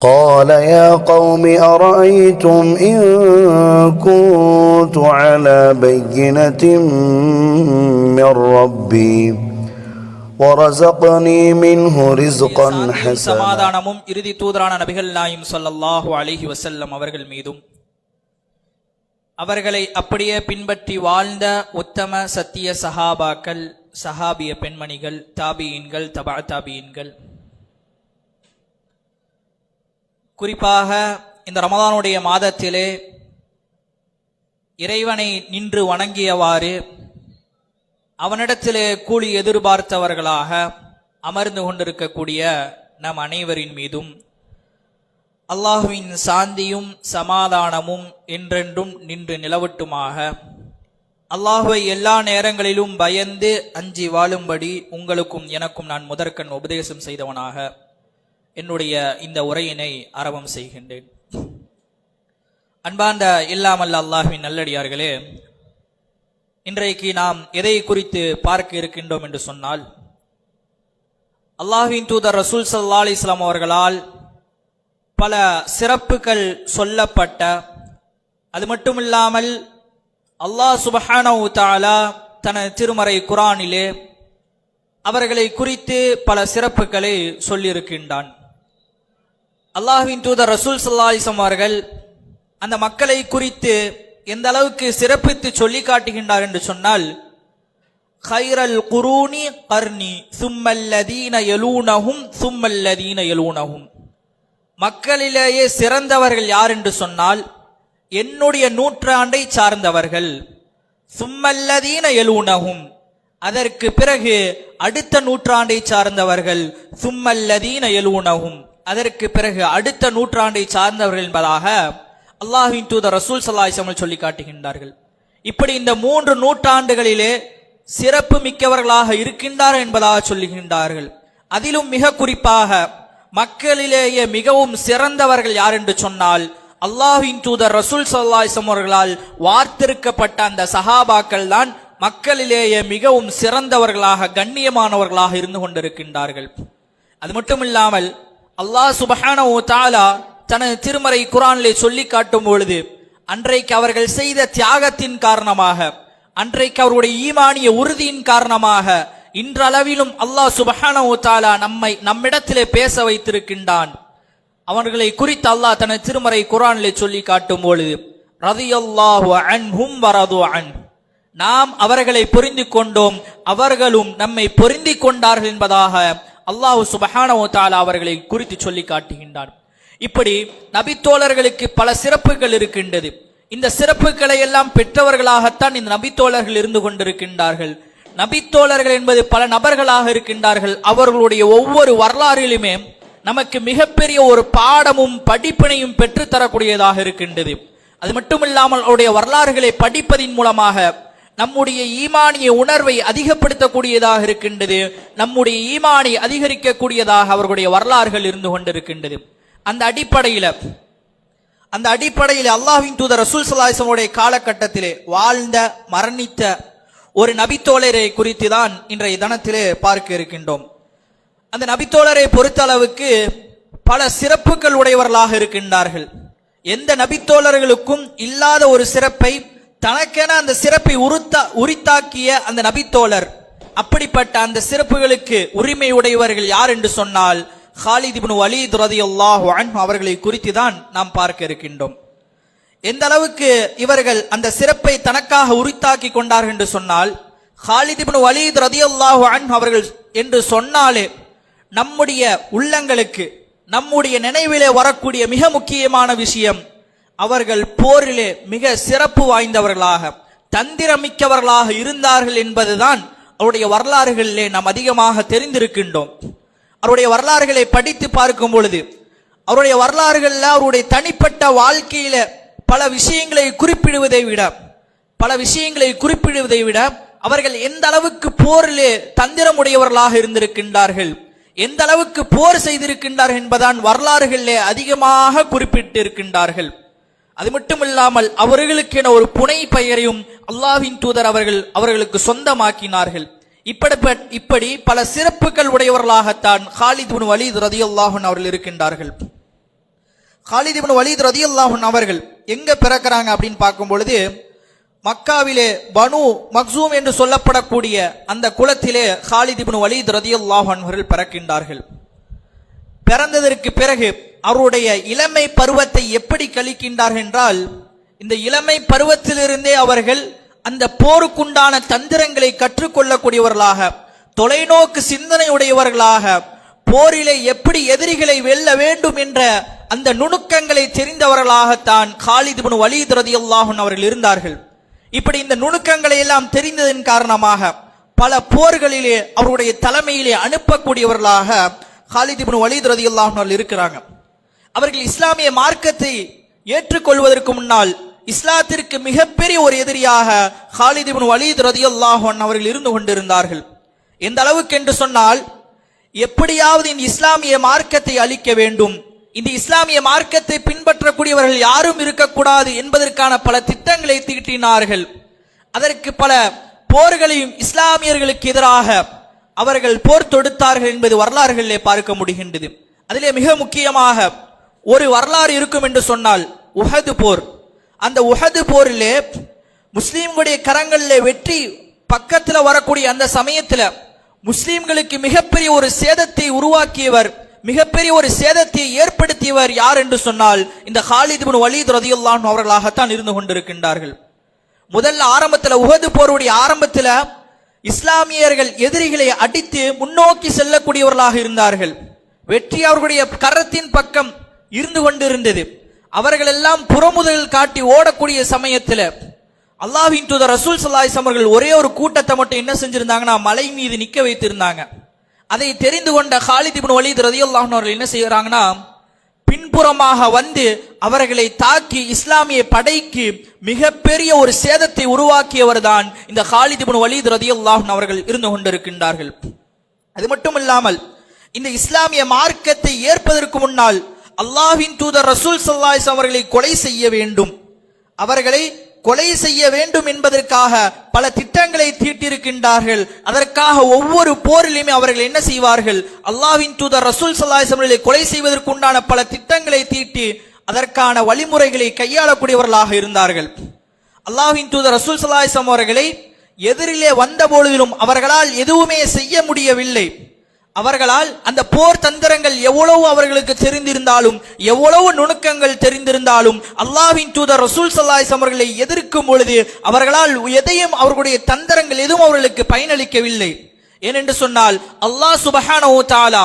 قال يا قوم أرأيتم إن كنت على بينة من ربي ورزقني منه رزقا حسنا. சமாதானமும் இறுதி தூதரான நபிகள் நாயகம் ஸல்லல்லாஹு அலைஹி வஸல்லம் அவர்கள் மீதும் அவர்களை அப்படியே பின்பற்றி வாழ்ந்த உத்தம சத்திய சஹாபாக்கள், சஹாபிய பெண்மணிகள், தாபியீன்கள், தபா தாபியீன்கள், குறிப்பாக இந்த ரமதானுடைய மாதத்திலே இறைவனை நின்று வணங்கியவாறு அவனிடத்திலே கூலி எதிர்பார்த்தவர்களாக அமர்ந்து கொண்டிருக்கக்கூடிய நம் அனைவரின் மீதும் அல்லாஹுவின் சாந்தியும் சமாதானமும் என்றென்றும் நின்று நிலவட்டுமாக. அல்லாஹுவை எல்லா நேரங்களிலும் பயந்து அஞ்சி வாழும்படி உங்களுக்கும் எனக்கும் நான் முதற்கண் உபதேசம் செய்தவனாக என்னுடைய இந்த உரையினை ஆரம்பம் செய்கின்றேன். அன்பார்ந்த எல்லாமல்ல அல்லாஹ்வின் நல்லடியார்களே, இன்றைக்கு நாம் எதை குறித்து பார்க்க இருக்கின்றோம் என்று சொன்னால், அல்லாஹ்வின் தூதர் ரசூல் ஸல்லல்லாஹு அலைஹி வஸல்லம் அவர்களால் பல சிறப்புகள் சொல்லப்பட்ட, அது மட்டுமில்லாமல் அல்லாஹ் சுப்ஹானஹு தஆலா தனது திருமறை குர்ஆனிலே அவர்களை குறித்து பல சிறப்புகளை சொல்லியிருக்கின்றான். அல்லாஹ்வின் தூதர் ரசூல் ஸல்லல்லாஹு அலைஹி வஸல்லம் அவர்கள் அந்த மக்களை குறித்து எந்த அளவுக்கு சிறப்பித்து சொல்லி காட்டுகின்றார் என்று சொன்னால், கைரல் குரூனி கர்னி சும்மல்லதீன யலூனஹும் சும்மல்லதீன யலூனஹும், மக்களிலேயே சிறந்தவர்கள் யார் என்று சொன்னால் என்னுடைய நூற்றாண்டை சார்ந்தவர்கள், சும்மல்லதீன யலூனஹும் அதற்கு பிறகு அடுத்த நூற்றாண்டை சார்ந்தவர்கள், சும்மல்லதீன யலூனஹும் அதற்கு பிறகு அடுத்த நூற்றாண்டை சார்ந்தவர்கள் என்பதாக அல்லாஹ்வின் தூதர் ரசூல் ஸல்லல்லாஹு அலைஹி வஸல்லம் சொல்லி காட்டுகின்றார்கள். இப்படி இந்த 3 நூற்றாண்டுகளிலே சிறப்பு மிக்கவர்களாக இருக்கின்றார்கள் என்பதாக சொல்லுகின்றார்கள். அதிலும் மிக குறிப்பாக மக்களிலேயே மிகவும் சிறந்தவர்கள் யார் என்று சொன்னால் அல்லாஹ்வின் தூதர் ரசூல் ஸல்லல்லாஹு அலைஹி வஸல்லம் அவர்களால் வார்த்தெடுக்கப்பட்ட அந்த சஹாபாக்கள் தான் மக்களிலேயே மிகவும் சிறந்தவர்களாக, கண்ணியமானவர்களாக இருந்து கொண்டிருக்கின்றார்கள். அது மட்டுமில்லாமல் அல்லாஹ் சுப்ஹானஹு வ தஆலா தனது திருமறை குர்ஆனிலே சொல்லி காட்டும் பொழுது, அன்றைக்கு அவர்கள் செய்த தியாகத்தின் காரணமாக, அன்றைக்கு அவருடைய ஈமானிய உறுதியின் காரணமாக இன்றளவிலும் அல்லாஹ் சுப்ஹானஹு வ தஆலா நம்மிடத்திலே பேச வைத்திருக்கின்றான். அவர்களை குறித்து அல்லாஹ் தனது திருமறை குர்ஆனிலே சொல்லி காட்டும் பொழுது, ரலியல்லாஹு அன்ஹும் வரது அன், நாம் அவர்களை பொருந்தி கொண்டோம், அவர்களும் நம்மை பொருந்தி கொண்டார்கள் என்பதாக அல்லாஹ் சுப்ஹானஹு வ தஆலா அவர்களை குறித்து சொல்லி காட்டுகின்றான். இப்படி நபித்தோழர்களுக்கு பல சிறப்புகள் இருக்கின்றது. இந்த சிறப்புகளை எல்லாம் பெற்றவர்களாகத்தான் இந்த நபித்தோழர்கள் இருந்து கொண்டிருக்கின்றார்கள். நபித்தோழர்கள் என்பது பல நபர்களாக இருக்கின்றார்கள். அவர்களுடைய ஒவ்வொரு வரலாறிலுமே நமக்கு மிகப்பெரிய ஒரு பாடமும் படிப்பினையும் பெற்றுத்தரக்கூடியதாக இருக்கின்றது. அது மட்டுமில்லாமல் அவருடைய வரலாறுகளை படிப்பதின் மூலமாக நம்முடைய ஈமானிய உணர்வை அதிகப்படுத்தக்கூடியதாக இருக்கின்றது. நம்முடைய ஈமானை அதிகரிக்கக்கூடியதாக அவர்களுடைய வரலாறுகள் இருந்து கொண்டிருக்கின்றது. அந்த அடிப்படையில் அல்லாஹ்வின் தூதர் ரசூல் ஸல்லல்லாஹு அலைஹி வஸல்லம் உடைய காலகட்டத்திலே வாழ்ந்த மரணித்த ஒரு நபித்தோழரை குறித்து தான் இன்றைய தினத்திலே பார்க்க இருக்கின்றோம். அந்த நபித்தோழரை பொறுத்த அளவுக்கு பல சிறப்புகள் உடையவர்களாக இருக்கின்றார்கள். எந்த நபித்தோழர்களுக்கும் இல்லாத ஒரு சிறப்பை தனக்கென அந்த சிறப்பை உரித்தாக்கிய அந்த நபித்தோழர், அப்படிப்பட்ட அந்த சிறப்புகளுக்கு உரிமை உடையவர்கள் யார் என்று சொன்னால் ஹாலித் இப்னு வலீத் ரலியல்லாஹு அன்ஹு அவர்களை குறித்து தான் நாம் பார்க்க இருக்கின்றோம். எந்த அளவுக்கு இவர்கள் அந்த சிறப்பை தனக்காக உரித்தாக்கி கொண்டார்கள் என்று சொன்னால், ஹாலித் இப்னு வலீத் ரலியல்லாஹு அன்ஹு அவர்கள் என்று சொன்னாலே நம்முடைய உள்ளங்களுக்கு, நம்முடைய நினைவிலே வரக்கூடிய மிக முக்கியமான விஷயம், அவர்கள் போரிலே மிக சிறப்பு வாய்ந்தவர்களாக, தந்திரமிக்கவர்களாக இருந்தார்கள் என்பதுதான் அவருடைய வரலாறுகளிலே நாம் அதிகமாக தெரிந்திருக்கின்றோம். அவருடைய வரலாறுகளை படித்து பார்க்கும் பொழுது அவருடைய வரலாறுகளில் அவருடைய தனிப்பட்ட வாழ்க்கையில பல விஷயங்களை குறிப்பிடுவதை விட அவர்கள் எந்த அளவுக்கு போரிலே தந்திரமுடையவர்களாக இருந்திருக்கின்றார்கள், எந்த அளவுக்கு போர் செய்திருக்கின்றார்கள் என்பதான் வரலாறுகளிலே அதிகமாக குறிப்பிட்டிருக்கின்றார்கள். அது மட்டுமில்லாமல் அவர்களுக்கென ஒரு புனை பெயரையும் அல்லாஹ்வின் தூதர் அவர்களுக்கு சொந்தமாக்கினார்கள். இப்படி பல சிறப்புகள் உடையவர்களாகத்தான் ஹாலித் இப்னு வலீத் ரலியல்லாஹு அன்ஹு அவர்கள் இருக்கின்றார்கள். காலித் இப்னு வலீத் ரலியல்லாஹு அன்ஹு அவர்கள் எங்க பிறக்கிறாங்க அப்படின்னு பார்க்கும் பொழுது, மக்காவிலே பனு மக்சூம் என்று சொல்லப்படக்கூடிய அந்த குலத்திலே காலித் இப்னு வலீத் ரலியல்லாஹு அன்ஹு அவர்கள் பிறக்கின்றார்கள். பிறந்ததற்கு பிறகு அவருடைய இளமை பருவத்தை எப்படி கழிக்கின்றார்கள் என்றால், இந்த இளமை பருவத்திலிருந்தே அவர்கள் அந்த போருக்குண்டான தந்திரங்களை கற்றுக்கொள்ளக்கூடியவர்களாக, தொலைநோக்கு சிந்தனையுடையவர்களாக, போரிலே எப்படி எதிரிகளை வெல்ல வேண்டும் என்ற அந்த நுணுக்கங்களை தெரிந்தவர்களாகத்தான் காலித் இப்னு வலீத் ரலியல்லாஹு அன்ஹு அவர்கள் இருந்தார்கள். இப்படி இந்த நுணுக்கங்களை எல்லாம் தெரிந்ததன் காரணமாக பல போர்களிலே அவருடைய தலைமையிலே அனுப்பக்கூடியவர்களாக காலித் இப்னு வலீத் ரலியல்லாஹு அன்ஹு அவர்கள் இருக்கிறாங்க. அவர்கள் இஸ்லாமிய மார்க்கத்தை ஏற்றுக்கொள்வதற்கு முன்னால் இஸ்லாத்திற்கு மிகப்பெரிய ஒரு எதிரியாக காலித் இப்னு வலீத் ரலியல்லாஹு அன்ஹு அவர்கள் இருந்து கொண்டிருந்தார்கள். எந்த அளவுக்கு என்று சொன்னால், எப்படியாவது இந்த இஸ்லாமிய மார்க்கத்தை அழிக்க வேண்டும், இந்த இஸ்லாமிய மார்க்கத்தை பின்பற்றக்கூடியவர்கள் யாரும் இருக்கக்கூடாது என்பதற்கான பல திட்டங்களை தீட்டினார்கள். அதற்கு பல போர்களையும் இஸ்லாமியர்களுக்கு எதிராக அவர்கள் போர் தொடுத்தார்கள் என்பது வரலாறுகளிலே பார்க்க முடிகின்றது. அதிலே மிக முக்கியமாக ஒரு வரலாறு இருக்கும் என்று சொன்னால் உஹது போர். அந்த உஹது போரிலே முஸ்லீம்களுடைய கரங்களிலே வெற்றி பக்கத்தில் வரக்கூடிய அந்த சமயத்தில் முஸ்லீம்களுக்கு மிகப்பெரிய ஒரு சேதத்தை உருவாக்கியவர், மிகப்பெரிய ஒரு சேதத்தை ஏற்படுத்தியவர் யார் என்று சொன்னால் இந்த காலித் இப்னு வலீத் ரலியல்லாஹு அன்ஹு அவர்களாகத்தான் இருந்து கொண்டிருக்கின்றார்கள். முதல்ல ஆரம்பத்தில் உஹது போருடைய ஆரம்பத்தில் இஸ்லாமியர்கள் எதிரிகளை அடித்து முன்னோக்கி செல்லக்கூடியவர்களாக இருந்தார்கள். வெற்றி அவர்களுடைய கரத்தின் பக்கம் இருந்து கொண்டிருந்தது. அவர்கள் எல்லாம் புறமுதல் காட்டி ஓடக்கூடிய சமயத்தில் அல்லாஹ்வின் தூதர் ரசூல் ஸல்லல்லாஹு அலைஹி வஸல்லம் அவர்கள் ஒரே ஒரு கூட்டத்தை மட்டும் என்ன செஞ்சிருந்தாங்கன்னா, மலை மீது நிக்க வைத்திருந்தாங்க. அதை தெரிந்து கொண்ட காலித் இப்னு வலீத் ரலியல்லாஹு அன்ஹு அவர்கள் என்ன செய்யறாங்கன்னா, பின்புறமாக வந்து அவர்களை தாக்கி இஸ்லாமிய படைக்கு மிகப்பெரிய ஒரு சேதத்தை உருவாக்கியவர் தான் இந்த காலித் இப்னு வலீத் ரலியல்லாஹு அன்ஹு அவர்கள் இருந்து கொண்டிருக்கின்றார்கள். அது மட்டும் இல்லாமல் இந்த இஸ்லாமிய மார்க்கத்தை ஏற்பதற்கு முன்னால் அல்லாஹ்வின் தூதர் ரசூல் ஸல்லல்லாஹு அலைஹி வஸல்லம் அவர்களை கொலை செய்ய வேண்டும், அவர்களை கொலை செய்ய வேண்டும் என்பதற்காக பல திட்டங்களை தீட்டியிருக்கின்றார்கள். அதற்காக ஒவ்வொரு போரிலுமே அவர்கள் என்ன செய்வார்கள், அல்லாஹ்வின் தூதர் ரசூல் ஸல்லல்லாஹு அலைஹி வஸல்லம் அவர்களை கொலை செய்வதற்கு உண்டான பல திட்டங்களை தீட்டி அதற்கான வழிமுறைகளை கையாளக்கூடியவர்களாக இருந்தார்கள். அல்லாஹ்வின் தூதர் ரசூல் ஸல்லல்லாஹு அலைஹி வஸல்லம் அவர்களை எதிரிலே வந்த பொழுதிலும் அவர்களால் எதுவுமே செய்ய முடியவில்லை. அவர்களால் அந்த போர் தந்திரங்கள் எவ்வளவு அவர்களுக்கு தெரிந்திருந்தாலும், எவ்வளவு நுணுக்கங்கள் தெரிந்திருந்தாலும், அல்லாஹ்வின் தூதர் ரசூல் ஸல்லல்லாஹு அலைஹி வஸல்லம் அவர்களை எதிர்க்கும் பொழுது அவர்களால் எதையும், அவர்களுடைய தந்திரங்கள் எதுவும் அவர்களுக்கு பயனளிக்கவில்லை. ஏனென்று சொன்னால் அல்லாஹ் சுப்ஹானஹு வ தஆலா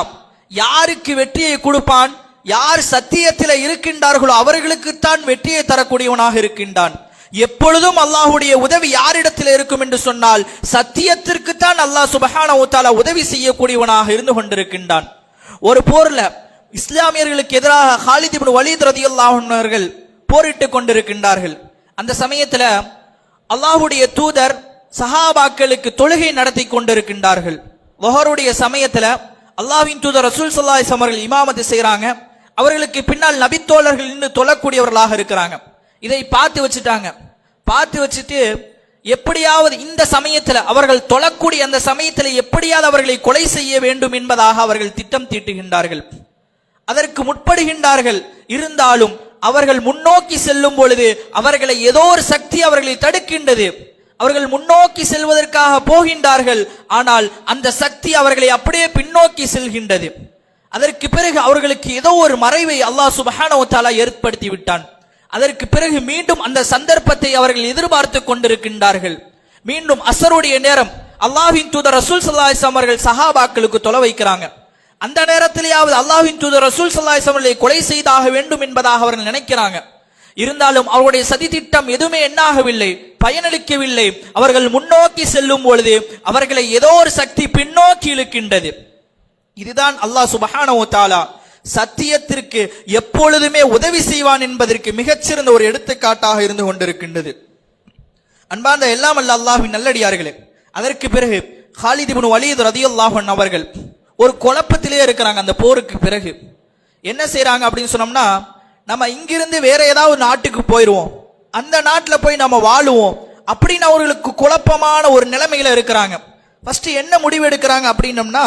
யாருக்கு வெற்றியை கொடுப்பான், யார் சத்தியத்தில் இருக்கின்றார்களோ அவர்களுக்குத்தான் வெற்றியை தரக்கூடியவனாக இருக்கின்றான். எப்பொழுதும் அல்லாஹ்வுடைய உதவி யாரிடத்தில் இருக்கும் என்று சொன்னால் சத்தியத்திற்குத்தான் அல்லாஹ் சுப்ஹானஹு வ தஆலா உதவி செய்யக்கூடியவனாக இருந்து கொண்டிருக்கின்றான். ஒரு போர்ல இஸ்லாமியர்களுக்கு எதிராக காலித் இப்னு வலீத் ரலியல்லாஹு அன்ஹு அவர்கள் போரிட்டுக் கொண்டிருக்கின்றார்கள். அந்த சமயத்துல அல்லாஹ்வுடைய தூதர் சஹாபாக்களுக்கு தொழுகை நடத்தி கொண்டிருக்கின்றார்கள். லுஹருடைய சமயத்துல அல்லாஹ்வின் தூதர் ரசூல் ஸல்லல்லாஹு அலைஹி வஸல்லம் அவர்கள் இமாமத்து செய்றாங்க. அவர்களுக்கு பின்னால் நபித்தோழர்கள் நின்று தொழக்கூடியவர்களாக இருக்கிறாங்க. இதை பார்த்து வச்சுட்டாங்க. பார்த்து வச்சுட்டு எப்படியாவது இந்த சமயத்தில் அவர்கள் தொழக்கூடிய அந்த சமயத்தில் எப்படியாவது அவர்களை கொலை செய்ய வேண்டும் என்பதாக அவர்கள் திட்டம் தீட்டுகின்றார்கள். அதற்கு முற்படுகின்றார்கள். இருந்தாலும் அவர்கள் முன்னோக்கி செல்லும் பொழுது அவர்களை ஏதோ ஒரு சக்தி அவர்களை தடுக்கின்றது. அவர்கள் முன்னோக்கி செல்வதற்காக போகின்றார்கள். ஆனால் அந்த சக்தி அவர்களை அப்படியே பின்னோக்கி செல்கின்றது. அதற்கு பிறகு அவர்களுக்கு ஏதோ ஒரு மறைவை அல்லாஹ் சுப்ஹானஹு வ தஆலா ஏற்படுத்தி விட்டான். அதற்கு பிறகு மீண்டும் அந்த சந்தர்ப்பத்தை அவர்கள் எதிர்பார்த்து கொண்டிருக்கின்றார்கள். மீண்டும் அசருடைய நேரம் அல்லாஹ்வின் தூதர் ரசூல் ஸல்லல்லாஹு அலைஹி வஸல்லம் அவர்கள் சஹாபாக்களுக்கு தொலை வைக்கிறாங்க. அந்த நேரத்திலேயாவது அல்லாஹ்வின் தூதர் ரசூல் ஸல்லல்லாஹு அலைஹி வஸல்லம் அவர்களை கொலை செய்தாக வேண்டும் என்பதாக அவர்கள் நினைக்கிறாங்க. இருந்தாலும் அவருடைய சதி திட்டம் எதுவுமே என்னாகவில்லை, பயனளிக்கவில்லை. அவர்கள் முன்னோக்கி செல்லும் பொழுது அவர்களை ஏதோ ஒரு சக்தி பின்னோக்கி இழுக்கின்றது. இதுதான் அல்லாஹ் சுப்ஹானஹு வ தஆலா சத்தியத்திற்கு எப்பொழுதுமே உதவி செய்வான் என்பதற்கு மிகச்சிறந்த ஒரு எடுத்துக்காட்டாக இருந்து கொண்டிருக்கின்றது. அன்பார்ந்த எல்லாம் அல்ல அல்லாஹ்வின் நல்லடியார்களே, அதற்கு பிறகு காலித் இப்னு வலீத் ரலியல்லாஹு அன்ஹு அவர்கள் ஒரு குழப்பத்திலே இருக்கிறாங்க. அந்த போருக்கு பிறகு என்ன செய்யறாங்க அப்படின்னு சொன்னோம்னா, நம்ம இங்கிருந்து வேற ஏதாவது நாட்டுக்கு போயிடுவோம், அந்த நாட்டில் போய் நம்ம வாழுவோம் அப்படின்னு அவர்களுக்கு குழப்பமான ஒரு நிலைமையில இருக்கிறாங்க. ஃபர்ஸ்ட் என்ன முடிவு எடுக்கிறாங்க அப்படின்னம்னா,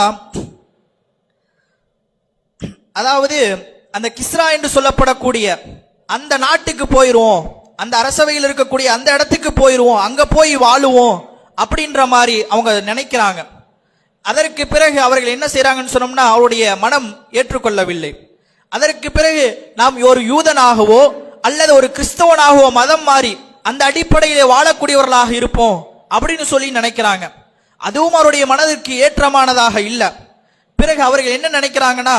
அதாவது அந்த கிஸ்ரா என்று சொல்லப்படக்கூடிய அந்த நாட்டுக்கு போயிருவோம், அந்த அரசவையில் இருக்கக்கூடிய அந்த இடத்துக்கு போயிருவோம், அங்க போய் வாழுவோம் அப்படின்ற மாதிரி அவங்க நினைக்கிறாங்க. அதற்கு பிறகு அவர்கள் என்ன செய்யறாங்கன்னு சொன்னோம்னா, அவருடைய மனம் ஏற்றுக்கொள்ளவில்லை. அதற்கு பிறகு நாம் ஒரு யூதனாகவோ அல்லது ஒரு கிறிஸ்தவனாகவோ மதம் மாறி அந்த அடிப்படையிலே வாழக்கூடியவர்களாக இருப்போம் அப்படின்னு சொல்லி நினைக்கிறாங்க. அதுவும் அவருடைய மனதிற்கு ஏற்றமானதாக இல்லை. பிறகு அவர்கள் என்ன நினைக்கிறாங்கன்னா,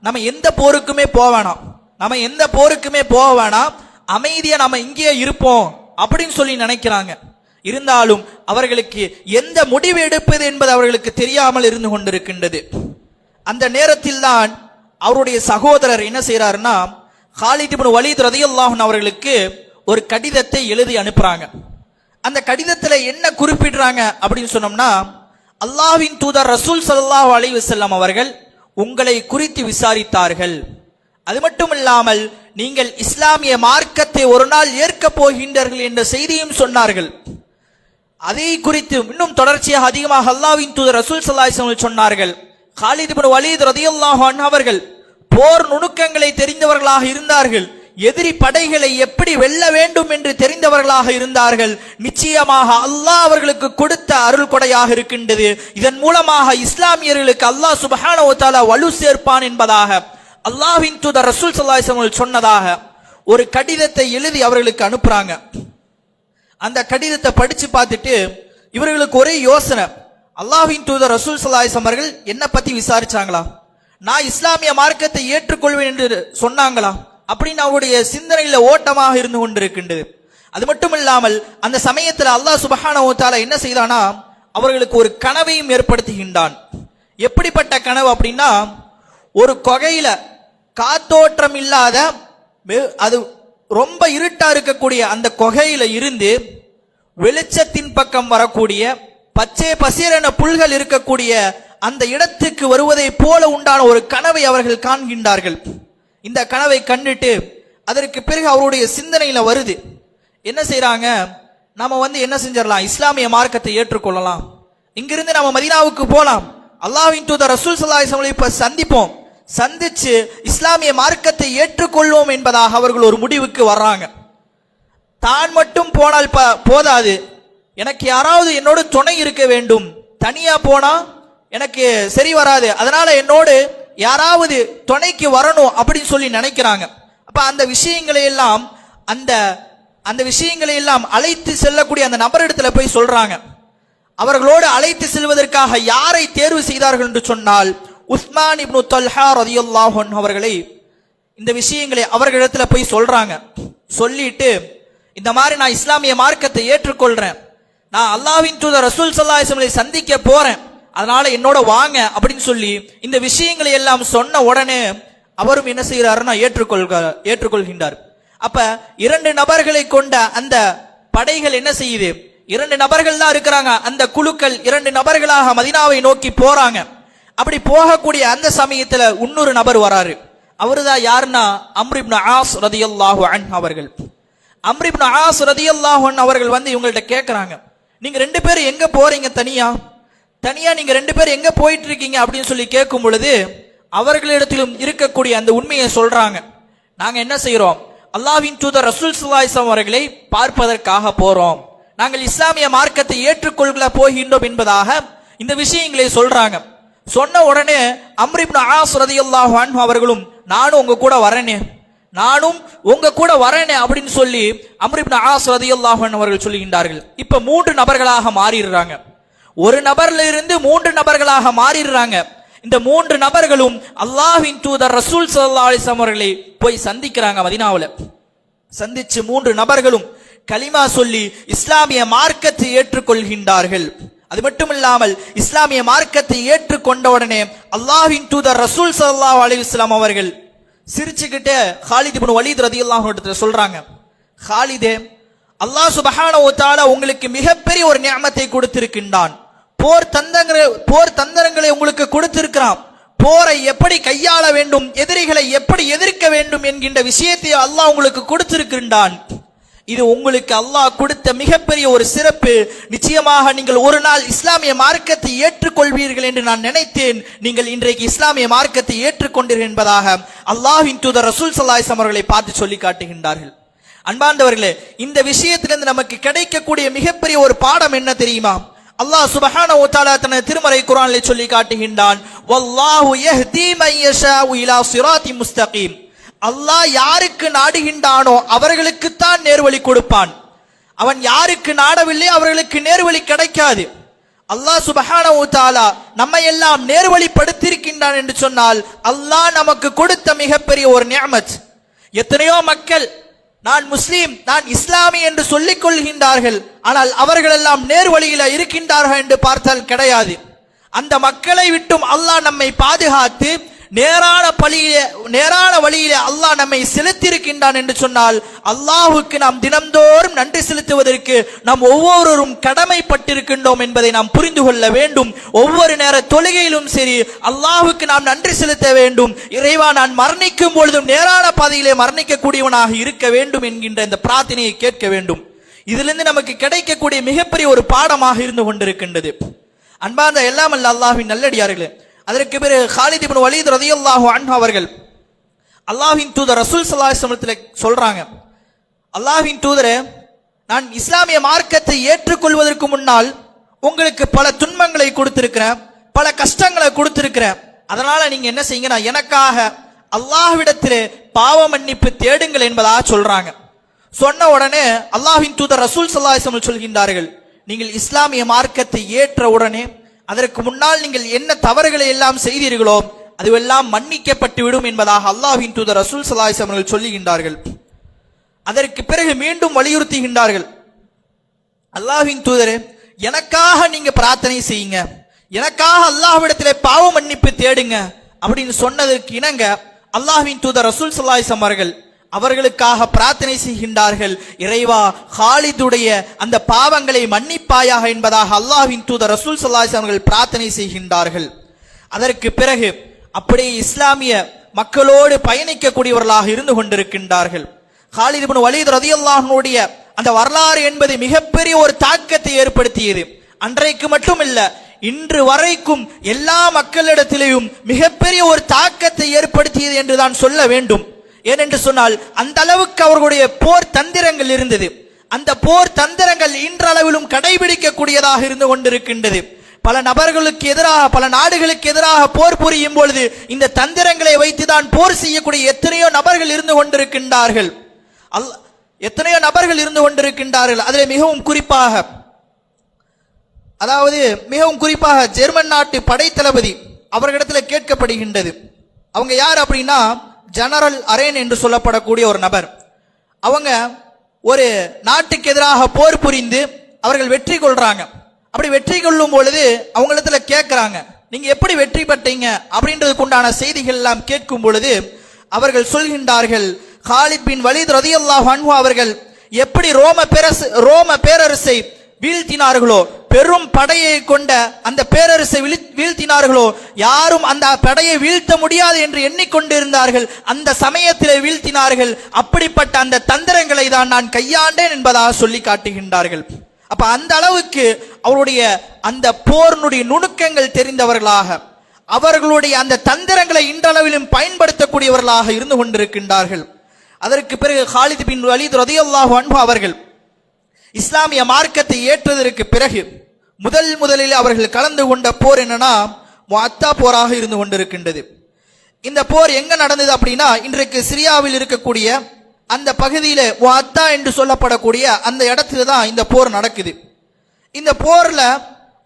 நம்ம எந்த போருக்குமே போக வேணாம், அமைதியா நம்ம இங்கேயே இருப்போம் அப்படின்னு சொல்லி நினைக்கிறாங்க. இருந்தாலும் அவர்களுக்கு எந்த முடிவு எடுப்பது என்பது அவர்களுக்கு தெரியாமல் இருந்து கொண்டிருக்கின்றது. அந்த நேரத்தில் தான் அவருடைய சகோதரர் என்ன செய்யறாருன்னா, காலித் இப்னு வலீத் ரலியல்லாஹு அன்ஹு அவர்களுக்கு ஒரு கடிதத்தை எழுதி அனுப்புறாங்க. அந்த கடிதத்துல என்ன குறிப்பிடுறாங்க அப்படின்னு சொன்னோம்னா, அல்லாஹ்வின் தூதர் ரசூல் ஸல்லல்லாஹு அலைஹி வஸல்லம் அவர்கள் உங்களை குறித்து விசாரித்தார்கள். அது மட்டும் இல்லாமல் நீங்கள் இஸ்லாமிய மார்க்கத்தை ஒரு நாள் ஏற்கப் போகின்றீர்கள் என்ற செய்தியும் சொன்னார்கள். அதை குறித்து இன்னும் தொடர்ச்சியாக அதிகமாக அல்லாஹ்வின் தூதர் ரசூல் ஸல்லல்லாஹு அலைஹி வஸல்லம் சொன்னார்கள், காலித் இப்னு வலீத் ரலியல்லாஹு அன்ஹு அவர்கள் போர் நுணுக்கங்களை தெரிந்தவர்களாக இருந்தார்கள், எதிரி படைகளை எப்படி வெல்ல வேண்டும் என்று தெரிந்தவர்களாக இருந்தார்கள். நிச்சயமாக அல்லாஹ் அவர்களுக்கு கொடுத்த அருள் கொடையாக இருக்கின்றது. இதன் மூலமாக இஸ்லாமியர்களுக்கு அல்லாஹ் சுப்ஹானஹு வ தஆலா வலு சேர்ப்பான் என்பதாக அல்லாஹ்வின் தூதர் ரசூல் ஸல்லல்லாஹு அலைஹி வஸல்லம் சொன்னதாக ஒரு கடிதத்தை எழுதி அவர்களுக்கு அனுப்புறாங்க. அந்த கடிதத்தை படிச்சு பார்த்துட்டு இவர்களுக்கு ஒரே யோசனை, அல்லாஹ்வின் தூதர் ரசூல் ஸல்லல்லாஹு அலைஹி வஸல்லம் அவர்கள் என்ன பத்தி விசாரிச்சாங்களா, நான் இஸ்லாமிய மார்க்கத்தை ஏற்றுக்கொள்வேன் என்று சொன்னாங்களா அப்படின்னு அவருடைய சிந்தனையில ஓட்டமாக இருந்து கொண்டிருக்கின்றது. அது மட்டும் இல்லாமல் அந்த சமயத்தில் அல்லாஹ் சுப்ஹானஹு வ தஆலா என்ன செய்தானா, அவர்களுக்கு ஒரு கனவையும் ஏற்படுத்துகின்றான். எப்படிப்பட்ட கனவு அப்படின்னா, ஒரு குகையில காத்தோட்டம் இல்லாத அது ரொம்ப இருட்டா இருக்கக்கூடிய அந்த குகையில இருந்து வெளிச்சத்தின் பக்கம் வரக்கூடிய பச்சை பசேரென புல்கள் இருக்கக்கூடிய அந்த இடத்துக்கு வருவதை போல உண்டான ஒரு கனவை அவர்கள் காண்கின்றார்கள். இந்த கனவை கண்டுட்டு அதற்கு பிறகு அவருடைய சிந்தனையில வருது, என்ன செய்யறாங்க, நாம என்ன செஞ்சிடலாம், இஸ்லாமிய மார்க்கத்தை ஏற்றுக்கொள்ளலாம், இங்கிருந்து நம்ம மதீனாவுக்கு போலாம், அல்லாஹ்வின் தூதர் ரசூல் ஸல்லல்லாஹு அலைஹி வஸல்லம் இப்ப சந்திப்போம், சந்திச்சு இஸ்லாமிய மார்க்கத்தை ஏற்றுக்கொள்வோம் என்பதாக அவர்கள் ஒரு முடிவுக்கு வர்றாங்க. தான் மட்டும் போனால் போதாது, எனக்கு யாராவது என்னோடு துணை இருக்க வேண்டும், தனியா போனா எனக்கு சரி வராது, அதனால என்னோடு யாராவது துணைக்கு வரணும் அப்படின்னு சொல்லி நினைக்கிறாங்க. அப்ப அந்த விஷயங்களை எல்லாம் அழைத்து செல்லக்கூடிய அந்த நபரிடத்துல போய் சொல்றாங்க. அவர்களோடு அழைத்து செல்வதற்காக யாரை தேர்வு செய்தார்கள் என்று சொன்னால், உஸ்மான் இப்னு தல்ஹா ரலியல்லாஹு அன்ஹு அவர்களை இந்த விஷயங்களை அவர்களிடத்துல போய் சொல்றாங்க. சொல்லிட்டு இந்த மாதிரி நான் இஸ்லாமிய மார்க்கத்தை ஏற்றுக்கொள்றேன், நான் அல்லாஹ்வின் தூதர் ரசூல் ஸல்லல்லாஹு அலைஹி வஸல்லம் சந்திக்க போறேன், அதனால என்னோட வாங்க அப்படின்னு சொல்லி இந்த விஷயங்களை எல்லாம் சொன்ன உடனே அவரும் என்ன செய்யறாருன்னா ஏற்றுக்கொள்கின்றார். அப்ப 2 நபர்களை கொண்ட அந்த படைகள் என்ன செய்யுது, 2 நபர்கள் தான் இருக்கிறாங்க, அந்த குழுக்கள் 2 நபர்களாக மதீனாவை நோக்கி போறாங்க. அப்படி போகக்கூடிய அந்த சமயத்துல இன்னொரு நபர் வராரு. அவருதான் யாருன்னா அம்ர் இப்னு ஆஸ் ரலியல்லாஹு அன்ஹு அவர்கள். அம்ர் இப்னு ஆஸ் ரலியல்லாஹு அன்ஹு அவர்கள் இவங்கள்ட்ட கேட்கறாங்க, நீங்க 2 பேரும் எங்க போறீங்க, தனியா நீங்க 2 பேரும் எங்க போயிட்டு இருக்கீங்க அப்படின்னு சொல்லி கேட்கும் பொழுது அவர்களிடத்திலும் இருக்கக்கூடிய அந்த உண்மையை சொல்றாங்க. நாங்க என்ன செய்யறோம், அல்லாஹ்வின் தூதர் ரசூல் ஸல்லல்லாஹு அலைஹி வஸல்லம் அவர்களை பார்ப்பதற்காக போறோம், நாங்கள் இஸ்லாமிய மார்க்கத்தை ஏற்றுக்கொள்ள போகின்றோம் என்பதாக இந்த விஷயங்களை சொல்றாங்க. சொன்ன உடனே அம்ர் இப்னு ஆஸ் ரலியல்லாஹு அன்ஹு அவர்களும் நானும் உங்க கூட வரேனே அப்படின்னு சொல்லி அம்ர் இப்னு ஆஸ் ரலியல்லாஹு அன்ஹு அவர்கள் சொல்லுகின்றார்கள். இப்ப 3 நபர்களாக மாறிடுறாங்க. ஒரு நபர்ல இருந்து 3 நபர்களாக மாறிடுறாங்க. இந்த 3 நபர்களும் அல்லாஹ்வின் தூதர் ரசூல் ஸல்லல்லாஹு அலைஹி வஸல்லம் அவர்களை போய் சந்திக்கிறாங்க மதீனாவுல. சந்திச்சு 3 நபர்களும் கலிமா சொல்லி இஸ்லாமிய மார்க்கத்தை ஏற்றுக்கொள்கின்றார்கள். அது மட்டும் இல்லாமல் இஸ்லாமிய மார்க்கத்தை ஏற்றுக்கொண்ட உடனே அல்லாஹ்வின் தூதர் ரசூல் ஸல்லல்லாஹு அலைஹி வஸல்லம் அவர்கள் சிரிச்சுக்கிட்டே காலித் இப்னு வலீத் ரலியல்லாஹு அன்ஹு சொல்றாங்க, காலிதே, அல்லாஹ் சுப்ஹானஹு வ தஆலா உங்களுக்கு மிகப்பெரிய ஒரு நிஅமத்தை கொடுத்திருக்கின்றான், போர் தந்திரங்களை உங்களுக்கு கொடுத்திருக்கிறான், போரை எப்படி கையாள வேண்டும், எதிரிகளை எப்படி எதிர்க்க வேண்டும் என்கின்ற விஷயத்தை அல்லாஹ் உங்களுக்கு கொடுத்திருக்கின்றான். இது உங்களுக்கு அல்லாஹ் கொடுத்த மிகப்பெரிய ஒரு சிறப்பு. நிச்சயமாக நீங்கள் ஒரு நாள் இஸ்லாமிய மார்க்கத்தை ஏற்றுக்கொள்வீர்கள் என்று நான் நினைத்தேன். நீங்கள் இன்றைக்கு இஸ்லாமிய மார்க்கத்தை ஏற்றுக்கொண்டீர்கள் என்பதாக அல்லாஹ்வின் தூதர் ரசூல் ஸல்லல்லாஹு அலைஹி வஸல்லம் அவர்களை பார்த்து சொல்லி காட்டுகின்றார்கள். அன்பார்ந்தவர்களே, இந்த விஷயத்திலிருந்து நமக்கு கிடைக்கக்கூடிய மிகப்பெரிய ஒரு பாடம் என்ன தெரியுமா? அல்லாஹ் சுப்ஹானஹு வ தஆலா தனது திருமறை குர்ஆனிலே சொல்லி காட்டுகின்றான், வல்லாஹு யஹ்தி மன் யஷாஉ இலா ஸிராத்தி முஸ்தகீம். அல்லாஹ் யாருக்கு நாடுகின்றானோ அவர்களுக்குத்தான் நேர்வழி கொடுப்பான். அவன் யாருக்கு நாடவில்லை அவர்களுக்கு நேர்வழி கிடைக்காது. அல்லாஹ் சுப்ஹானஹு வ தஆலா நம்மை எல்லாம் நேர்வழிப்படுத்தியிருக்கின்றான் என்று சொன்னால் அல்லாஹ் நமக்கு கொடுத்த மிகப்பெரிய ஒரு நிஅமத். எத்தனையோ மக்கள் நான் முஸ்லீம், நான் இஸ்லாமி என்று சொல்லிக் கொள்கின்றார்கள். ஆனால் அவர்கள் எல்லாம் நேர்வழியில இருக்கின்றார்கள் என்று பார்த்தால் கிடையாது. அந்த மக்களை விட்டும் அல்லாஹ் நம்மை பாதுகாத்து நேரான வழியிலே அல்லாஹ் நம்மை செலுத்தியிருக்கின்றான் என்று சொன்னால் அல்லாஹுக்கு நாம் தினம்தோறும் நன்றி செலுத்துவதற்கு நாம் ஒவ்வொருவரும் கடமைப்பட்டிருக்கின்றோம் என்பதை நாம் புரிந்து கொள்ள வேண்டும். ஒவ்வொரு நேர தொழுகையிலும் சரி அல்லாஹுக்கு நாம் நன்றி செலுத்த வேண்டும். இறைவா, நான் மரணிக்கும் பொழுதும் நேரான பாதையிலே மரணிக்கக்கூடியவனாக இருக்க வேண்டும் என்கின்ற இந்த பிரார்த்தனையை கேட்க வேண்டும். இதிலிருந்து நமக்கு கிடைக்கக்கூடிய மிகப்பெரிய ஒரு பாடமாக இருந்து கொண்டிருக்கின்றது. அன்பார்ந்த எல்லாம் அல்ல அல்லாஹ்வின் நல்லடியார்களே, அதற்கு பிறகு காலித் இப்னு வலீத் ரலியல்லாஹு அன்ஹு அவர்கள் அல்லாஹ்வின் தூதர் ரசூல் ஸல்லல்லாஹு அலைஹி வஸல்லம் சொல்றாங்க, அல்லாஹ்வின் தூதரே, நான் இஸ்லாமிய மார்க்கத்தை ஏற்றுக்கொள்வதற்கு முன்னால் உங்களுக்கு பல துன்பங்களை கொடுத்திருக்கிறேன், பல கஷ்டங்களை கொடுத்திருக்கிறேன். அதனால நீங்க என்ன செய்யுங்க, எனக்காக அல்லாஹ்விடத்திலே பாவ மன்னிப்பு தேடுங்கள் என்பதாக சொல்றாங்க. சொன்ன உடனே அல்லாஹ்வின் தூதர் ரசூல் ஸல்லல்லாஹு அலைஹி வஸல்லம் சொல்கின்றார்கள், நீங்கள் இஸ்லாமிய மார்க்கத்தை ஏற்ற உடனே அதற்கு முன்னால் நீங்கள் என்ன தவறுகளை எல்லாம் செய்தீர்களோ அதுவெல்லாம் மன்னிக்கப்பட்டு விடும் என்பதாக அல்லாஹ்வின் தூதர் ரசூல் ஸல்லல்லாஹு அலைஹி வஸல்லம் சொல்லுகின்றார்கள். அதற்கு பிறகு மீண்டும் வலியுறுத்துகின்றார்கள், அல்லாஹ்வின் தூதரே, எனக்காக நீங்க பிரார்த்தனை செய்யுங்க, எனக்காக அல்லாஹ்விடத்திலே பாவ மன்னிப்பு தேடுங்க அப்படின்னு சொன்னதற்கு இணங்க அல்லாஹ்வின் தூதர் ரசூல் ஸல்லல்லாஹு அலைஹி வஸல்லம் அவர்களுக்காக பிரார்த்தனை செய்கின்றார்கள். இறைவா, காலிதுடைய அந்த பாவங்களை மன்னிப்பாயாக என்பதாக அல்லாஹ்வின் தூதர் ரசூல் ஸல்லல்லாஹு அலைஹி வஸல்லம் அவர்கள் பிரார்த்தனை செய்கின்றார்கள். அதற்கு பிறகு அப்படியே இஸ்லாமிய மக்களோடு பயணிக்கக்கூடியவர்களாக இருந்து கொண்டிருக்கின்றார்கள். காலித் இப்னு வலீத் ரலியல்லாஹு அன்ஹுடைய அந்த வரலாறு என்பது மிகப்பெரிய ஒரு தாக்கத்தை ஏற்படுத்தியது. அன்றைக்கு மட்டுமில்ல, இன்று வரைக்கும் எல்லா மக்களிடத்திலேயும் மிகப்பெரிய ஒரு தாக்கத்தை ஏற்படுத்தியது என்றுதான் சொல்ல வேண்டும். ஏனென்று சொன்னால் அந்த அளவுக்கு அவர்களுடைய போர் தந்திரங்கள் இருந்தது. அந்த போர் தந்திரங்கள் இன்றளவிலும் கடைபிடிக்கக்கூடியதாக இருந்து கொண்டிருக்கின்றது. பல நபர்களுக்கு எதிராக, பல நாடுகளுக்கு எதிராக போர் புரியும் பொழுது இந்த தந்திரங்களை வைத்துதான் போர் செய்யக்கூடிய எத்தனையோ நபர்கள் இருந்து கொண்டிருக்கின்றார்கள். எத்தனையோ நபர்கள் இருந்து கொண்டிருக்கின்றார்கள். அதில் மிகவும் குறிப்பாக ஜெர்மன் நாட்டு படைத்தளபதி அவர்களிடத்தில் கேட்கப்படுகின்றது. அவங்க யார் அப்படின்னா ஜெனரல் அரேன் என்று சொல்லப்படக்கூடிய ஒரு நபர். அவங்க ஒரு நாட்டுக்கு எதிராக போர் புரிந்து அவர்கள் வெற்றி கொள்றாங்க. அப்படி வெற்றி கொள்ளும் பொழுது அவங்களிடத்துல கேட்கிறாங்க, நீங்க எப்படி வெற்றி பெற்றீங்க அப்படின்றதுக்கு உண்டான செய்திகள் எல்லாம் கேட்கும் பொழுது அவர்கள் சொல்கின்றார்கள், காலித் பின் வலீத் ரலியல்லாஹு அன்ஹு அவர்கள் எப்படி ரோம பேரரசை வீழ்த்தினார்களோ, பெரும் படையை கொண்ட அந்த பேரரசை வீழ்த்தினார்களோ, யாரும் அந்த படையை வீழ்த்த முடியாது என்று எண்ணிக்கொண்டிருந்தார்கள். அந்த சமயத்தில் வீழ்த்தினார்கள். அப்படிப்பட்ட அந்த தந்திரங்களை தான் நான் கையாண்டேன் என்பதாக சொல்லி காட்டுகின்றார்கள். அப்ப அந்த அளவுக்கு அவருடைய அந்த போர்னுடைய நுணுக்கங்கள் தெரிந்தவர்களாக, அவர்களுடைய அந்த தந்திரங்களை இன்றளவிலும் பயன்படுத்தக்கூடியவர்களாக இருந்து கொண்டிருக்கின்றார்கள். அதற்கு பிறகு காலித் பின் வலீத் ரலியல்லாஹு அன்ஹு அவர்கள் இஸ்லாமிய மார்க்கத்தை ஏற்றதற்கு பிறகு முதலில் அவர்கள் கலந்து கொண்ட போர் என்னன்னா முஅத்தா போராக இருந்து கொண்டிருக்கின்றது. இந்த போர் எங்க நடந்தது அப்படின்னா, இன்றைக்கு சிரியாவில் இருக்கக்கூடிய அந்த பகுதியில முஅத்தா என்று சொல்லப்படக்கூடிய அந்த இடத்துல தான் இந்த போர் நடக்குது. இந்த போர்ல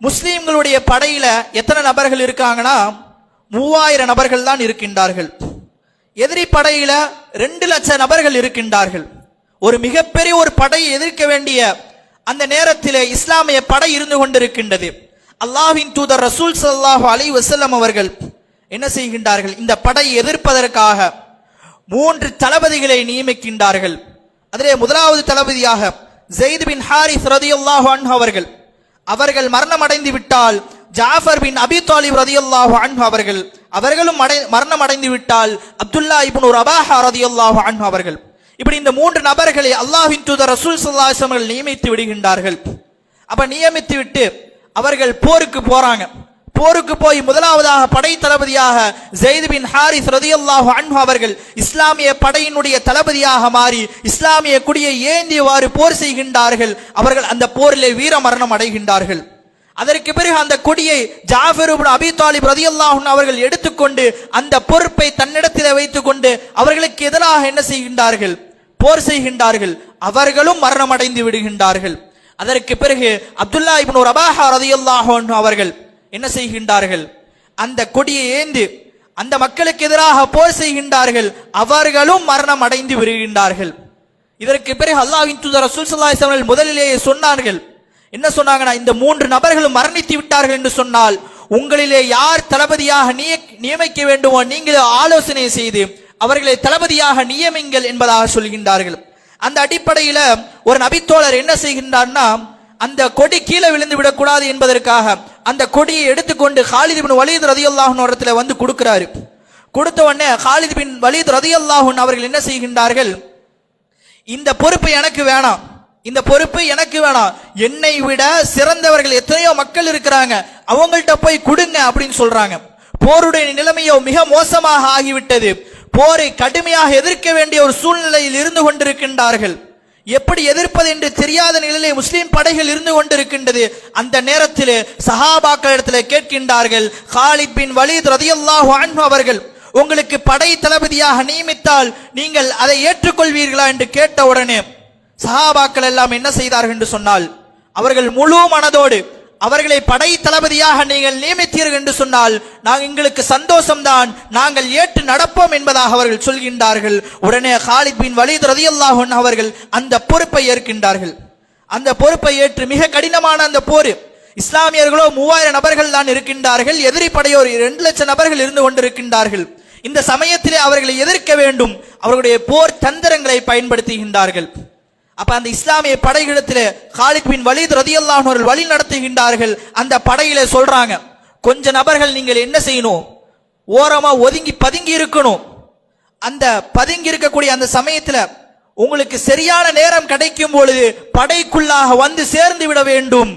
முஸ்லிம்களுடைய படையில எத்தனை நபர்கள் இருக்காங்கன்னா 3000 நபர்கள் தான் இருக்கின்றார்கள். எதிரி படையில 2 லட்சம் நபர்கள் இருக்கின்றார்கள். ஒரு மிகப்பெரிய ஒரு படையை எதிர்க்க வேண்டிய அந்த நேரத்திலே இஸ்லாமிய படை இருந்து கொண்டிருக்கின்றது. அல்லாஹ்வின் தூதர் ரசூல் ஸல்லல்லாஹு அலைஹி வஸல்லம் அவர்கள் என்ன செய்கின்றார்கள், இந்த படையை எதிர்ப்பதற்காக 3 தளபதிகளை நியமிக்கின்றார்கள். அதிலே முதலாவது தளபதியாக ஸைத் பின் ஹாரிஸ் ரலியல்லாஹு அன்ஹு அவர்கள் மரணம் அடைந்து விட்டால் ஜாஃபர் பின் அபி தாலிப் ரலியல்லாஹு அன்ஹு அவர்களும் மரணம் அடைந்து விட்டால் அப்துல்லா இப்னு ரபாஹா ரலியல்லாஹு அன்ஹு அவர்கள், இப்படி இந்த 3 நபர்களை அல்லாஹ்வின் தூதர் ரசூல் ஸல்லல்லாஹு அலைஹி வஸல்லம் அவர்கள் நியமித்து விடுகின்றார்கள். அப்ப நியமித்து விட்டு அவர்கள் போருக்கு போறாங்க. போருக்கு போய் முதலாவதாக படை தளபதியாக ஸைத் பின் ஹாரிஸ் ரலியல்லாஹு அன்ஹு அவர்கள் இஸ்லாமிய படையினுடைய தளபதியாக மாறி இஸ்லாமிய கொடியை ஏந்தியவாறு போர் செய்கின்றார்கள். அவர்கள் அந்த போரிலே வீர மரணம் அடைகின்றார்கள். அதற்கு பிறகு அந்த கொடியை ஜாஃபர் இப்னு அபீ தாலிப் ரலியல்லாஹு அன்ஹு அவர்கள் எடுத்துக்கொண்டு அந்த பொறுப்பை தன்னிடத்தில் வைத்துக் கொண்டு அவர்களுக்கு எதிராக என்ன செய்கின்றார்கள்? போர் செய்கின்றார்கள். அவர்களும் மரணம் அடைந்து விடுகின்றார்கள். அதற்கு பிறகு அப்துல்லா இப்னு ரபாஹா ரலியல்லாஹு அன்ஹு அவர்கள் என்ன செய்கின்றார்கள்? அந்த கொடியை ஏந்தி அந்த மக்களுக்கு எதிராக போர் செய்கின்றார்கள். அவர்களும் மரணம் அடைந்து விடுகின்றார்கள். இதற்கு பிறகு அல்லாஹ்வின் தூதர் ரசூல் ஸல்லல்லாஹு அலைஹி வஸல்லம் முதலிலேயே சொன்னார்கள். என்ன சொன்னாங்கன்னா, இந்த 3 நபர்களும் மரணித்து விட்டார்கள் என்று சொன்னால் உங்களிலே யார் தளபதியாக நியமிக்க வேண்டுமோ நீங்கள் ஆலோசனை செய்து அவர்களை தளபதியாக நியமிங்கள் என்பதாக சொல்கின்றார்கள். அந்த அடிப்படையில ஒரு நபித்தோழர் என்ன செய்கின்றார்னா, அந்த கொடி கீழே விழுந்து விடக்கூடாது என்பதற்காக அந்த கொடியை எடுத்துக்கொண்டு காலித் பின் வலீத் ரலியல்லாஹு அன்ஹு இடத்துல வந்து கொடுக்கிறாரு. கொடுத்த உடனே காலித் பின் வலீத் ரலியல்லாஹு அன்ஹு அவர்கள் என்ன செய்கின்றார்கள்? இந்த பொறுப்பு எனக்கு வேணாம், இந்த பொறுப்பு எனக்கு வேணாம், என்னை விட சிறந்தவர்கள் எத்தனையோ மக்கள் இருக்கிறாங்க, அவங்கள்ட்ட போய் கொடுங்க அப்படின்னு சொல்றாங்க. போருடைய நிலைமையோ மிக மோசமாக ஆகிவிட்டது. போரை கடுமையாக எதிர்க்க வேண்டிய ஒரு சூழ்நிலையில் இருந்து கொண்டிருக்கின்றார்கள். எப்படி எதிர்ப்பது என்று தெரியாத நிலையிலே முஸ்லிம் படைகள் இருந்து கொண்டிருக்கின்றது. அந்த நேரத்தில் சஹாபாக்கள் இடத்துல கேட்கின்றார்கள், காலித் பின் வலீத் ரலியல்லாஹு அன்ஹு அவர்கள் உங்களுக்கு படை தளபதியாக நியமித்தால் நீங்கள் அதை ஏற்றுக்கொள்வீர்களா என்று கேட்ட உடனே சஹாபாக்கள் எல்லாம் என்ன செய்தார்கள் என்று சொன்னால், அவர்கள் முழு மனதோடு அவர்களை படை தளபதியாக நீங்கள் நியமித்தீர்கள் என்று சொன்னால் எங்களுக்கு சந்தோஷம்தான், நாங்கள் ஏற்று நடப்போம் என்பதாக அவர்கள் சொல்கின்றார்கள். உடனே காலித் பின் வலீத் ரலியல்லாஹு அன்ஹு அவர்கள் அந்த பொறுப்பை ஏற்கின்றார்கள். அந்த பொறுப்பை ஏற்று மிக கடினமான அந்த போர், இஸ்லாமியர்களோ 3000 நபர்கள் தான் இருக்கின்றார்கள், எதிரி படையோர் 2 லட்சம் நபர்கள் இருந்து கொண்டிருக்கின்றார்கள். இந்த சமயத்திலே அவர்களை எதிர்க்க வேண்டும், அவர்களுடைய போர் தந்திரங்களை பயன்படுத்துகின்றார்கள். அப்ப அந்த இஸ்லாமிய படைகளிடத்திலே காலித் பின் வலீத் ரலியல்லாஹு அன்ஹு அவர்கள் வழி நடத்துகின்றார்கள். அந்த படையிலே சொல்றாங்க, கொஞ்ச நபர்கள் நீங்கள் என்ன செய்யணும், ஓரமா ஒதுங்கி பதுங்கி இருக்கணும். அந்த பதுங்கி இருக்கக்கூடிய அந்த சமயத்துல உங்களுக்கு சரியான நேரம் கிடைக்கும் பொழுது படைக்குள்ளாக வந்து சேர்ந்து விட வேண்டும்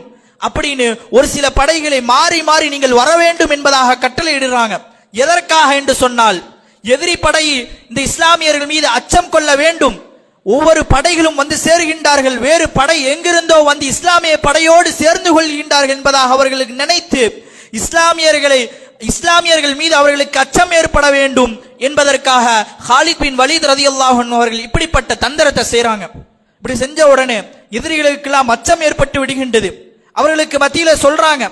அப்படின்னு ஒரு சில படைகளை மாறி மாறி நீங்கள் வர வேண்டும் என்பதாக கட்டளையிடுறாங்க. எதற்காக என்று சொன்னால், எதிரி படை இந்த இஸ்லாமியர்கள் மீது அச்சம் கொள்ள வேண்டும். ஒவ்வொரு படைகளும் வந்து சேருகின்றார்கள், வேறு படை எங்கிருந்தோ வந்து இஸ்லாமிய படையோடு சேர்ந்து கொள்கின்றார்கள் என்பதாக அவர்களுக்கு நினைத்து இஸ்லாமியர்கள் மீது அவர்களுக்கு அச்சம் ஏற்பட வேண்டும் என்பதற்காக காலித் பின் வலீத் ரலியல்லாஹு அன்ஹு அவர்கள் இப்படிப்பட்ட தந்திரத்தை செய்றாங்க. இப்படி செஞ்ச உடனே எதிரிகளுக்கெல்லாம் அச்சம் ஏற்பட்டு விடுகின்றது. அவர்களுக்கு மத்தியில சொல்றாங்க,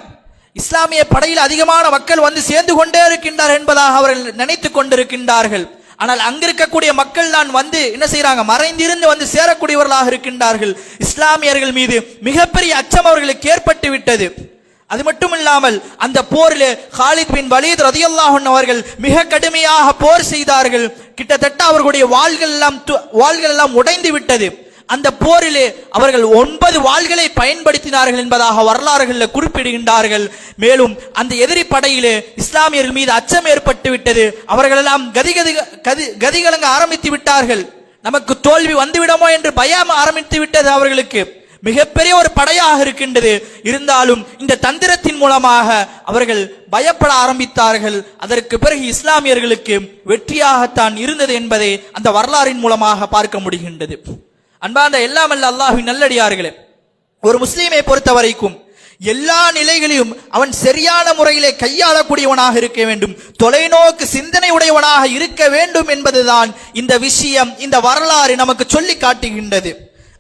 இஸ்லாமிய படையில் அதிகமான மக்கள் வந்து சேர்ந்து கொண்டே இருக்கின்றார் என்பதாக அவர்கள் நினைத்து கொண்டிருக்கின்றார்கள். ஆனால் அங்கிருக்கக்கூடிய மக்கள் தான் வந்து என்ன செய்யறாங்க, மறைந்திருந்து வந்து சேரக்கூடியவர்களாக இருக்கின்றார்கள். இஸ்லாமியர்கள் மீது மிகப்பெரிய அச்சம் அவர்களுக்கு ஏற்பட்டு விட்டது. அது மட்டும் இல்லாமல் அந்த போரிலே காலித் பின் வலீத் ரலியல்லாஹு அன்ஹு அவர்கள் மிக கடுமையாக போர் செய்தார்கள். கிட்டத்தட்ட அவர்களுடைய வாள்கள் எல்லாம் உடைந்து விட்டது. அந்த போரிலே அவர்கள் 9 வாள்களை பயன்படுத்தினார்கள் என்பதாக வரலாறுகளில் குறிப்பிடுகின்றார்கள். மேலும் அந்த எதிரி படையிலே இஸ்லாமியர்கள் மீது அச்சம் ஏற்பட்டு விட்டது. அவர்களெல்லாம் கதிகலங்க ஆரம்பித்து விட்டார்கள். நமக்கு தோல்வி வந்துவிடுமோ என்று பயம் ஆரம்பித்து விட்டது. அவர்களுக்கு மிகப்பெரிய ஒரு படையாக இருக்கின்றது. இருந்தாலும் இந்த தந்திரத்தின் மூலமாக அவர்கள் பயப்பட ஆரம்பித்தார்கள். அதற்கு பிறகு இஸ்லாமியர்களுக்கு வெற்றியாகத்தான் இருந்தது என்பதை அந்த வரலாறின் மூலமாக பார்க்க முடிகின்றது. அன்பார்ந்த எல்லாம் அல்ல அல்லாஹ்வின் நல்லடியார்களே, ஒரு முஸ்லீமை பொறுத்த வரைக்கும் எல்லா நிலைகளிலும் அவன் சரியான முறையிலே கையாளக்கூடியவனாக இருக்க வேண்டும், தொலைநோக்கு சிந்தனை உடையவனாக இருக்க வேண்டும் என்பதுதான் இந்த விஷயம், இந்த வரலாறு நமக்கு சொல்லி காட்டுகின்றது.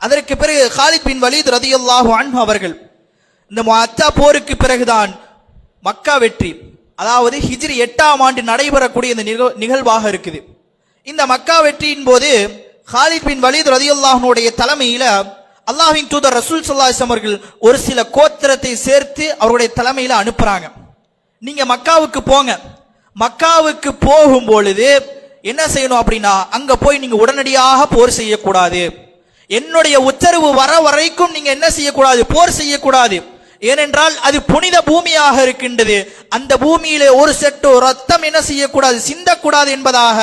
அதற்கு பிறகு காலித் பின் வலீத் ரலியல்லாஹு அன்ஹு அவர்கள் இந்த முஅத்தா போருக்கு பிறகுதான் மக்கா வெற்றி, அதாவது ஹிஜ்ரி 8ஆம் ஆண்டு நடைபெறக்கூடிய இந்த நிகழ்வாக இருக்குது. இந்த மக்கா வெற்றியின் போது காலித் பின் வலீத் ரலியல்லாஹு அன்ஹுடைய தலைமையில அல்லாஹ்வின் தூதர் ரசூல் ஸல்லல்லாஹு அலைஹி வஸல்லம் அவர்கள் ஒரு சில கோத்திரத்தை சேர்த்து அவருடைய தலைமையில அனுப்புறாங்க. நீங்க மக்காவுக்கு போங்க. மக்காவுக்கு போகும் பொழுது என்ன செய்யணும் அப்படின்னா, அங்க போய் நீங்க உடனடியாக போர் செய்யக்கூடாது. என்னுடைய உத்தரவு வர வரைக்கும் நீங்க என்ன செய்யக்கூடாது, போர் செய்யக்கூடாது. ஏனென்றால் அது புனித பூமியாக இருக்கின்றது. அந்த பூமியிலே ஒரு செட்டு ரத்தம் என்ன செய்யக்கூடாது, சிந்தக்கூடாது என்பதாக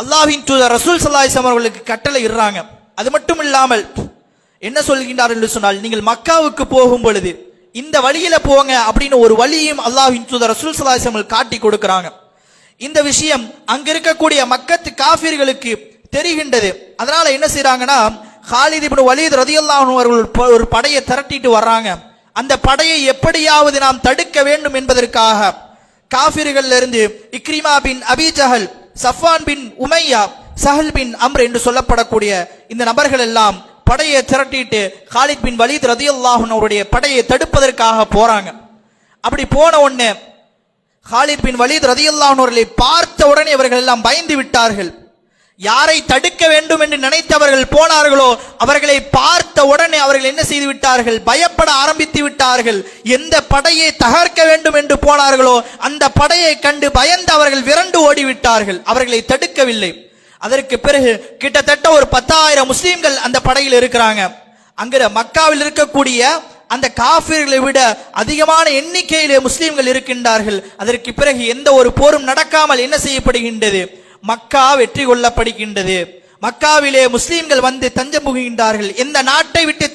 அல்லாஹ்வின் தூதர் ரசூல் ஸல்லல்லாஹு அலைஹி வஸல்லம் அவர்களுக்கு கட்டளை இடுறாங்க. அது மட்டும் இல்லாமல் என்ன சொல்கின்றார் என்று சொன்னால், நீங்கள் மக்காவுக்கு போகும் பொழுது இந்த வழியில போங்க அப்படின்னு ஒரு வழியும் அல்லாஹ்வின் தூதர் ரசூல் ஸல்லல்லாஹு அலைஹி வஸல்லம் காட்டி கொடுக்கறாங்க. இந்த விஷயம் அங்க இருக்கக்கூடிய மக்கத்து காஃபிர்களுக்கு தெரிகின்றது. அதனால என்ன செய்றாங்கன்னா, காலித் இப்னு வலீத் ரலியல்லாஹு அன்ஹு அவர்கள் ஒரு படையை திரட்டிட்டு வர்றாங்க. அந்த படையை எப்படியாவது நாம் தடுக்க வேண்டும் என்பதற்காக காஃபிர்கள்ல இருந்து இக்ரிமா பின் அபி ஜஹல், சஃப்வான் பின் உமையா, சஹல் பின் அம்ர் என்று சொல்லப்படக்கூடிய இந்த நபர்கள் எல்லாம் படையை திரட்டிட்டு காலித் பின் வலீத் ரலியல்லாஹு அன்ஹு அவருடைய படையை தடுப்பதற்காக போறாங்க. அப்படி போன உடனே காலித் பின் வலீத் ரலியல்லாஹு அன்ஹு அவர்களை பார்த்த உடனே இவர்கள் எல்லாம் பயந்து விட்டார்கள். யாரை தடுக்க வேண்டும் என்று நினைத்தவர்கள் போனார்களோ அவர்களை பார்த்த உடனே அவர்கள் என்ன செய்து விட்டார்கள், பயப்பட ஆரம்பித்து விட்டார்கள். எந்த படையை தகர்க்க வேண்டும் என்று போனார்களோ அந்த படையை கண்டு பயந்து அவர்கள் விரண்டு ஓடிவிட்டார்கள், அவர்களை தடுக்கவில்லை. அதற்கு பிறகு கிட்டத்தட்ட ஒரு 10,000 முஸ்லீம்கள் அந்த படையில் இருக்கிறாங்க. அங்க மக்காவில் இருக்கக்கூடிய அந்த காஃபிர்களை விட அதிகமான எண்ணிக்கையிலே முஸ்லீம்கள் இருக்கின்றார்கள். அதற்கு பிறகு எந்த ஒரு போரும் நடக்காமல் என்ன செய்யப்படுகின்றது, மக்கா வெற்றி கொள்ளப்படுகின்றது. மக்காவிலே முஸ்லீம்கள் வந்து தஞ்சம் புகுகின்றார்கள். எந்த நாட்டை விட்டு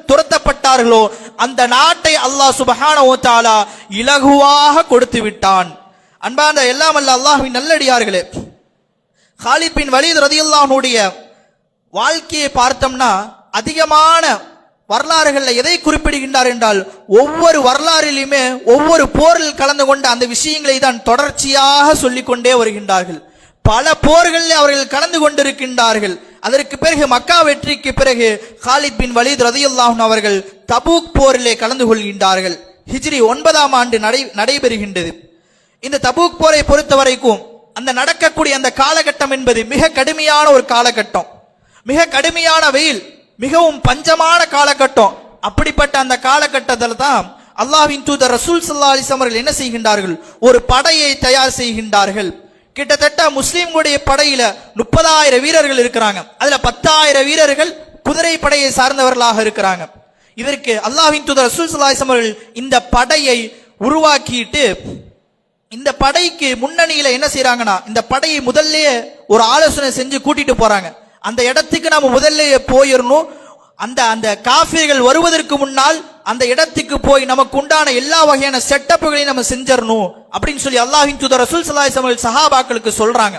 துரத்தப்பட்டார்களோ அந்த நாட்டை அல்லாஹ் சுப்ஹானஹு வ தஆலா இலகுவாக கொடுத்து விட்டான். அன்பார்ந்த எல்லாம் அல்ல அல்லாஹ்வின் நல்லடியார்களே, காலித் பின் வலீத் ரலியல்லாஹு அன்ஹுடைய வாழ்க்கையை பார்த்தோம்னா அதிகமான வரலாறுகளில் எதை குறிப்பிடுகின்றார் என்றால், ஒவ்வொரு வரலாறிலுமே ஒவ்வொரு போரில் கலந்து கொண்ட அந்த விஷயங்களை தான் தொடர்ச்சியாக சொல்லிக்கொண்டே வருகின்றார்கள். பல போர்களில் அவர்கள் கலந்து கொண்டிருக்கின்றார்கள். அதற்கு பிறகு மக்கா வெற்றிக்கு பிறகு காலித் பின் வலீத் ரலியல்லாஹு அன்ஹு அவர்கள் தபூக் போரிலே கலந்து கொள்கின்றார்கள். ஹிஜ்ரி 9ஆம் ஆண்டு நடைபெறுகின்றது. இந்த தபூக் போரை பொறுத்த வரைக்கும் அந்த நடக்கக்கூடிய அந்த காலகட்டம் என்பது மிக கடுமையான ஒரு காலகட்டம், மிக கடுமையான வெயில், மிகவும் பஞ்சமான காலகட்டம். அப்படிப்பட்ட அந்த காலகட்டத்தில் தான் அல்லாஹ்வின் தூதர் ரசூல் ஸல்லல்லாஹு அலைஹி வஸல்லம் அவர்கள் என்ன செய்கின்றார்கள், ஒரு படையை தயார் செய்கின்றார்கள். கிட்டத்தட்ட முஸ்லிம்களுடைய படையில 30,000 வீரர்கள் இருக்கிறாங்க. அதுல 10,000 வீரர்கள் குதிரை படையை சார்ந்தவர்களாக இருக்கிறாங்க. இதற்கு அல்லாஹ்வின் தூதர் ரசூல் ஸல்லல்லாஹு அலைஹி வஸல்லம் அவர்கள் இந்த படையை உருவாக்கிட்டு இந்த படைக்கு முன்னணியில என்ன செய்யறாங்கன்னா, இந்த படையை முதல்லயே ஒரு ஆலோசனை செஞ்சு கூட்டிட்டு போறாங்க. அந்த இடத்துக்கு நாம முதல்லயே போயிடணும், அந்த காஃபிர்கள் வருவதற்கு முன்னால் அந்த இடத்துக்கு போய் நமக்கு உண்டான எல்லா வகையான செட்டப்புகளையும் நம்ம செஞ்சிடணும் அப்படின்னு சொல்லி அல்லாஹ்வின் தூதர் ரசூல் ஸல்லல்லாஹு அலைஹி வஸல்லம் சஹாபாக்களுக்கு சொல்றாங்க.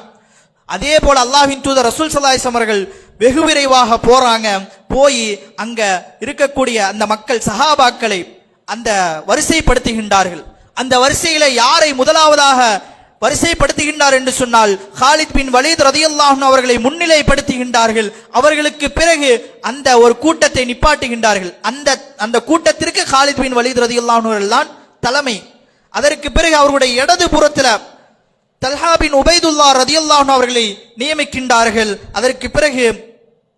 அதே போல அல்லாஹ்வின் தூதர் ரசூல் ஸல்லல்லாஹு அலைஹி வஸல்லம் அவர்கள் வெகு விரைவாக போறாங்க. போய் அங்க இருக்கக்கூடிய அந்த மக்கள் சஹாபாக்களை அந்த வரிசைப்படுத்துகின்றார்கள். அந்த வரிசையில யாரை முதலாவதாக வரிசைப்படுத்துகின்றார் என்று சொன்னால், காலித் பின் வலீத் ரலியல்லாஹு அன்ஹு அவர்களை முன்னிலைப்படுத்துகின்றார்கள். அவர்களுக்கு பிறகு அந்த ஒரு கூட்டத்தை நிப்பாட்டுகின்றார்கள். அந்த கூட்டத்திற்கு காலித் பின் வலீத் ரலியல்லாஹு அன்ஹு அவர்கள் தான் தலைமை. அதற்கு பிறகு அவர்களுடைய இடது புறத்தில் தல்ஹா பின் உபைதுல்லா ரலியல்லாஹு அன்ஹு அவர்களை நியமிக்கின்றார்கள். அதற்கு பிறகு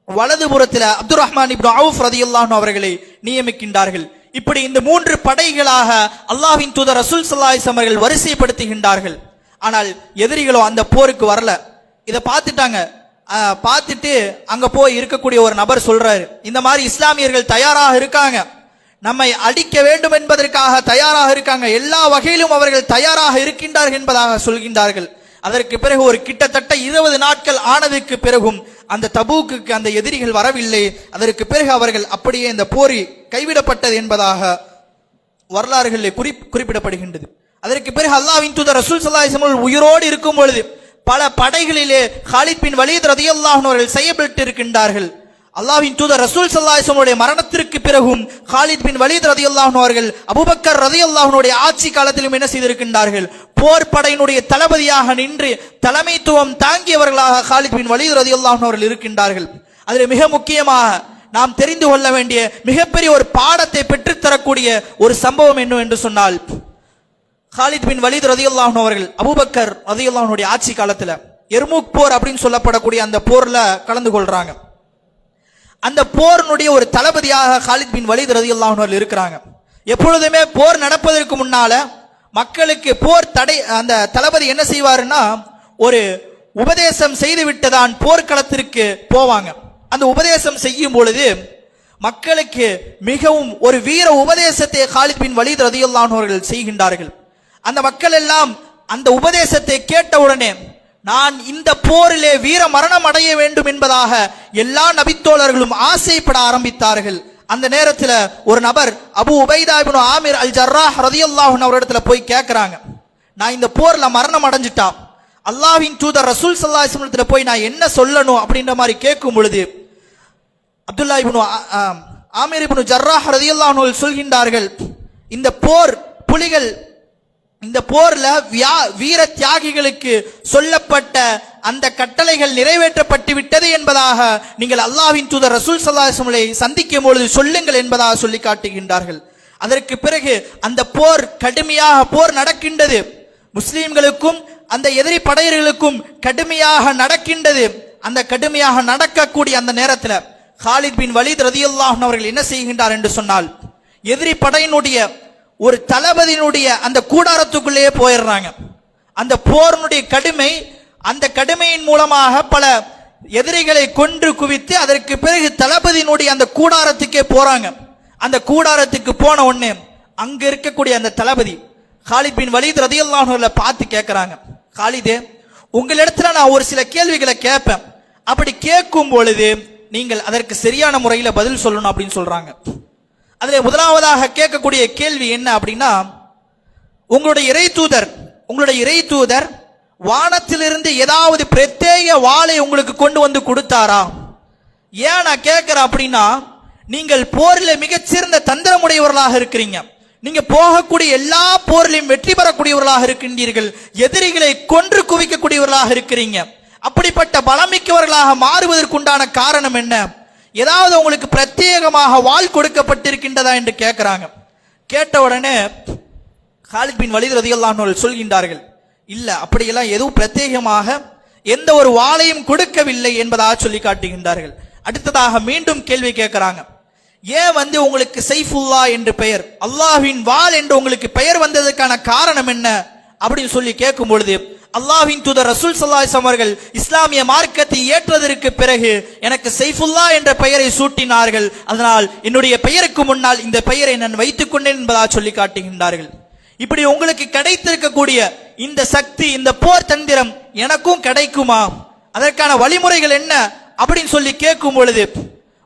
வலது புறத்தில் அப்துர் ரஹ்மான் இப்னு அவுஃப் ரலியல்லாஹு அன்ஹு அவர்களை நியமிக்கின்றார்கள். இப்படி இந்த 3 படைகளாக அல்லாஹ்வின் தூதர் ரசூல் ஸல்லல்லாஹு அலைஹி வஸல்லம் அவர்கள் வரிசைப்படுத்துகின்றார்கள். ஆனால் எதிரிகளோ அந்த போருக்கு வரல. இதை பார்த்துட்டாங்க. பார்த்துட்டு அங்க போய் இருக்கக்கூடிய ஒரு நபர் சொல்றாரு, இந்த மாதிரி இஸ்லாமியர்கள் தயாராக இருக்காங்க, நம்மை அடிக்க வேண்டும் என்பதற்காக தயாராக இருக்காங்க, எல்லா வகையிலும் அவர்கள் தயாராக இருக்கின்றார்கள் என்பதாக சொல்கின்றார்கள். அதற்கு பிறகு ஒரு கிட்டத்தட்ட 20 நாட்கள் ஆனதுக்கு பிறகும் அந்த தபூக்குக்கு அந்த எதிரிகள் வரவில்லை. அதற்கு பிறகு அவர்கள் அப்படியே இந்த போரி கைவிடப்பட்டது என்பதாக வரலாறுகளில் குறிப்பிடப்படுகின்றது. அதற்கு பிறகு அல்லாஹ்வின் தூதர் ரசூல் ஸல்லல்லாஹு அலைஹி வஸல்லம் உயிரோடு இருக்கும் பொழுது பல படைகளிலே காலித் பின் வலீத் ரலியல்லாஹு அன்ஹு அவர்கள் செய்யப்பட்டு இருக்கின்றார்கள். அல்லாஹ்வின் தூதர் ரசூல் ஸல்லல்லாஹு அலைஹி வஸல்லம் மரணத்திற்கு பிறகும் காலித் பின் வலீத் ரலியல்லாஹு அன்ஹு அவர்கள் அபூபக்கர் ரலியல்லாஹு அன்ஹுடைய ஆட்சி காலத்திலும் என்ன செய்திருக்கின்றார்கள், போர் படையினுடைய தளபதியாக நின்று தலைமைத்துவம் தாங்கியவர்களாக காலித் பின் வலீத் ரலியல்லாஹு அன்ஹு அவர்கள் இருக்கின்றார்கள். அதில் மிக முக்கியமாக நாம் தெரிந்து கொள்ள வேண்டிய மிகப்பெரிய ஒரு பாடத்தை பெற்றுத்தரக்கூடிய ஒரு சம்பவம் என்ன என்று சொன்னால், காலித் பின் வலீத் ரலியல்லாஹு அன்ஹு அவர்கள் அபூபக்கர் ரலியல்லாஹு அன்ஹுடைய ஆட்சி காலத்துல எர்முக் போர் அப்படின்னு சொல்லப்படக்கூடிய அந்த போர்ல கலந்து கொள்றாங்க. அந்த போரினுடைய ஒரு தளபதியாக காலித் பின் வலீத் ரலியல்லாஹு அன்ஹு அவர்கள் இருக்கிறாங்க. எப்பொழுதுமே போர் நடப்பதற்கு முன்னால மக்களுக்கு போர் தடை அந்த தளபதி என்ன செய்வாருன்னா, ஒரு உபதேசம் செய்து விட்டுதான் போர்க்களத்திற்கு போவாங்க. அந்த உபதேசம் செய்யும் பொழுது மக்களுக்கு மிகவும் ஒரு வீர உபதேசத்தை காலித் பின் வலீத் ரலியல்லாஹு அன்ஹு அவர்கள் செய்கின்றார்கள். அந்த மக்கள் எல்லாம் அந்த உபதேசத்தை கேட்டவுடனே நான் இந்த போரிலே வீர மரணம் அடைய வேண்டும் என்பதாக எல்லா நபித்தோழர்களும் ஆசைப்பட ஆரம்பித்தார்கள். அந்த நேரத்தில் ஒரு நபர் அபு உபைதா இப்னு ஆமிர் அல் ஜர்ராஹ் ரலியல்லாஹு அன்ஹு அவரிடத்துல போய் கேட்கறாங்க, நான் இந்த போர்ல மரணம் அடைஞ்சிட்டா அல்லாஹ்வின் தூதர் ரசூல் ஸல்லல்லாஹு அலைஹி வஸல்லம் போய் நான் என்ன சொல்லணும் அப்படின்ற மாதிரி கேட்கும் பொழுது அப்துல்லா இப்னு ஆமிர் இப்னு ஜர்ராஹ் ரலியல்லாஹு அன்ஹு சொல்கின்றார்கள், இந்த போர் புலிகள் இந்த போர்ல வீர தியாகிகளுக்கு சொல்லப்பட்ட அந்த கட்டளைகள் நிறைவேற்றப்பட்டு விட்டது என்பதாக நீங்கள் அல்லாஹ்வின் தூதர் ரசூல் ஸல்லல்லாஹு அலைஹி வஸல்லம் சந்திக்கும் பொழுது சொல்லுங்கள் என்பதாக சொல்லி காட்டுகின்றார்கள். அதற்கு பிறகு அந்த போர் கடுமையாக போர் நடக்கின்றது. முஸ்லிம்களுக்கும் அந்த எதிரி படையர்களுக்கும் கடுமையாக நடக்கின்றது. அந்த கடுமையாக நடக்கக்கூடிய அந்த நேரத்தில் காலித் பின் வலீத் ரலியல்லாஹு அன்ஹு அவர்கள் என்ன செய்கின்றார் என்று சொன்னால், எதிரி படையினுடைய ஒரு தளபதியினுடைய அந்த கூடாரத்துக்குள்ளேயே போயிடுறாங்க. அந்த போரினுடைய கடுமை, அந்த கடுமையின் மூலமாக பல எதிரிகளை கொன்று குவித்து அதற்கு பிறகு தளபதியினுடைய அந்த கூடாரத்துக்கே போறாங்க. அந்த கூடாரத்துக்கு போன உடனே அங்க இருக்கக்கூடிய அந்த தளபதி காலித் பின் வலீத் ரலியல்லாஹு அன்ஹு பார்த்து கேட்கிறாங்க, காலிதே, உங்களிடத்துல நான் ஒரு சில கேள்விகளை கேட்பேன், அப்படி கேட்கும் பொழுது நீங்கள் அதற்கு சரியான முறையில் பதில் சொல்லணும் அப்படின்னு சொல்றாங்க. அதில் முதலாவதாக கேட்கக்கூடிய கேள்வி என்ன அப்படின்னா, உங்களுடைய இறை தூதர் வானத்திலிருந்து ஏதாவது பிரத்யேக வாளை உங்களுக்கு கொண்டு வந்து கொடுத்தாரா? ஏன் நான் கேட்கிறேன் அப்படின்னா, நீங்கள் போரில் மிகச்சிறந்த தந்திரமுடையவர்களாக இருக்கிறீங்க. நீங்க போகக்கூடிய எல்லா போரிலையும் வெற்றி பெறக்கூடியவர்களாக இருக்கின்றீர்கள். எதிரிகளை கொன்று குவிக்கக்கூடியவர்களாக இருக்கிறீங்க. அப்படிப்பட்ட பலமிக்கவர்களாக மாறுவதற்குண்டான காரணம் என்ன? ஏதாவது உங்களுக்கு பிரத்யேகமாக வாள் கொடுக்கப்பட்டிருக்கின்றதா என்று கேட்கிறாங்க. கேட்ட உடனே காலித் பின் வலீத் ரலியல்லாஹு அன்ஹு சொல்கின்றார்கள், இல்ல, அப்படியெல்லாம் எதுவும் பிரத்யேகமாக எந்த ஒரு வாளையும் கொடுக்கவில்லை என்பதாக சொல்லி காட்டுகின்றார்கள். அடுத்ததாக மீண்டும் கேள்வி கேட்கிறாங்க, ஏன் உங்களுக்கு சைஃபுல்லா என்று பெயர், அல்லாஹ்வின் வாள் என்று உங்களுக்கு பெயர் வந்ததற்கான காரணம் என்ன அப்படின்னு சொல்லி கேட்கும் பொழுது, அல்லாஹ்வின் தூதர் ரசூல் ஸல்லல்லாஹு அலைஹி வஸல்லம் அவர்கள் இஸ்லாமிய மார்க்கத்தை ஏற்றதற்கு பிறகு எனக்கு சைஃபுல்லா என்ற பெயரை சூட்டினார்கள். அதனால் என்னுடைய பெயருக்கு முன்னால் இந்த பெயரை நான் வைத்துக் கொண்டேன் என்பதாக சொல்லி காட்டுகின்றார்கள். இப்படி உங்களுக்கு கிடைத்திருக்கக்கூடிய இந்த சக்தி, இந்த போர் தந்திரம் எனக்கும் கிடைக்குமா? அதற்கான வழிமுறைகள் என்ன அப்படின்னு சொல்லி கேட்கும் பொழுது,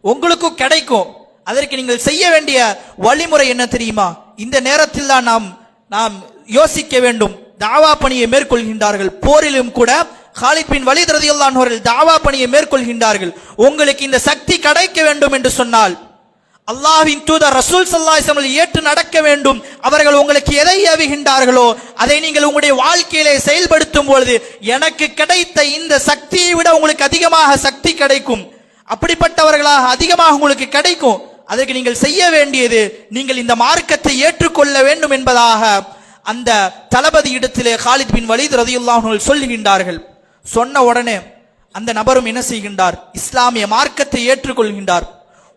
உங்களுக்கும் கிடைக்கும். அதற்கு நீங்கள் செய்ய வேண்டிய வழிமுறை என்ன தெரியுமா? இந்த நேரத்தில் தான் நாம் யோசிக்க வேண்டும். தாவா பணியை மேற்கொள்கின்றார்கள். போரிலும் கூட காலித் பின் வலீத் ரலியல்லாஹு அன்ஹு அவர்கள் தாவா பணியை மேற்கொள்கின்றார்கள். உங்களுக்கு இந்த சக்தி கிடைக்க வேண்டும் என்று சொன்னால் அல்லாஹ்வின் தூதர் ரசூல் ஸல்லல்லாஹு அலைஹி வஸல்லம் ஏற்று நடக்க வேண்டும். அவர்கள் உங்களுக்கு எதை ஏவுகின்றார்களோ அதை நீங்கள் உங்களுடைய வாழ்க்கையிலே செயல்படுத்தும் பொழுது எனக்கு கிடைத்த இந்த சக்தியை விட உங்களுக்கு அதிகமாக சக்தி கிடைக்கும். அப்படிப்பட்டவர்களாக அதிகமாக உங்களுக்கு கிடைக்கும். அதற்கு நீங்கள் செய்ய வேண்டியது, நீங்கள் இந்த மார்க்கத்தை ஏற்றுக்கொள்ள வேண்டும் என்பதாக அந்த தளபதி இடத்திலே காலித் பின் வலீத் ரலியல்லாஹு அன்ஹு சொல்லுகின்றார்கள். சொன்ன உடனே அந்த நபரும் என்ன செய்கின்றார்? இஸ்லாமிய மார்க்கத்தை ஏற்றுக்கொள்கின்றார்.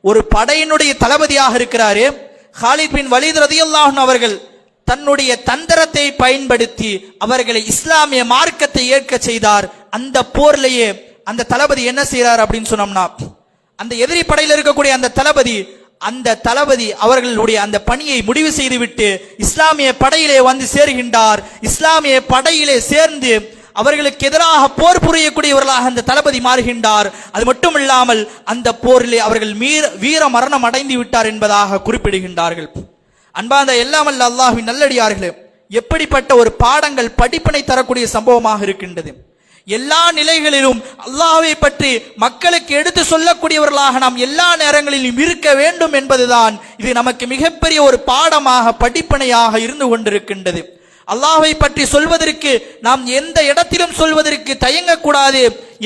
ஒரு படையினுடைய தளபதியாக இருக்கிறாரே காலித் பின் வலீத் ரலியல்லாஹு அன்ஹு அவர்கள் தன்னுடைய தந்திரத்தை பயன்படுத்தி அவர்களை இஸ்லாமிய மார்க்கத்தை ஏற்க செய்தார். அந்த போர்லேயே அந்த தளபதி என்ன செய்யறார் அப்படின்னு சொன்னோம்னா, அந்த எதிரி படையில் இருக்கக்கூடிய அந்த தளபதி அவர்களுடைய அந்த பணியை முடிவு செய்துவிட்டு இஸ்லாமிய படையிலே வந்து சேர்கின்றார். இஸ்லாமிய படையிலே சேர்ந்து அவர்களுக்கு எதிராக போர் புரியக்கூடியவர்களாக அந்த தளபதி மாறுகின்றார். அது மட்டும் இல்லாமல் அந்த போரிலே அவர்கள் வீர மரணம் அடைந்து விட்டார் என்பதாக குறிப்பிடுகின்றார்கள். அன்பார்ந்த எல்லாம் அல்ல அல்லாஹ்வின் நல்லடியார்களே, எப்படிப்பட்ட ஒரு பாடங்கள் படிப்பினை தரக்கூடிய சம்பவமாக இருக்கின்றது. எல்லா நிலைகளிலும் அல்லாஹ்வை பற்றி மக்களுக்கு எடுத்து சொல்லக்கூடியவர்களாக நாம் எல்லா நேரங்களிலும் இருக்க வேண்டும் என்பதுதான் இது நமக்கு மிகப்பெரிய ஒரு பாடமாக படிப்பினையாக இருந்து கொண்டிருக்கின்றது. அல்லாஹ்வை பற்றி சொல்வதற்கு நாம் எந்த இடத்திலும் சொல்வதற்கு தயங்கக்கூடாது.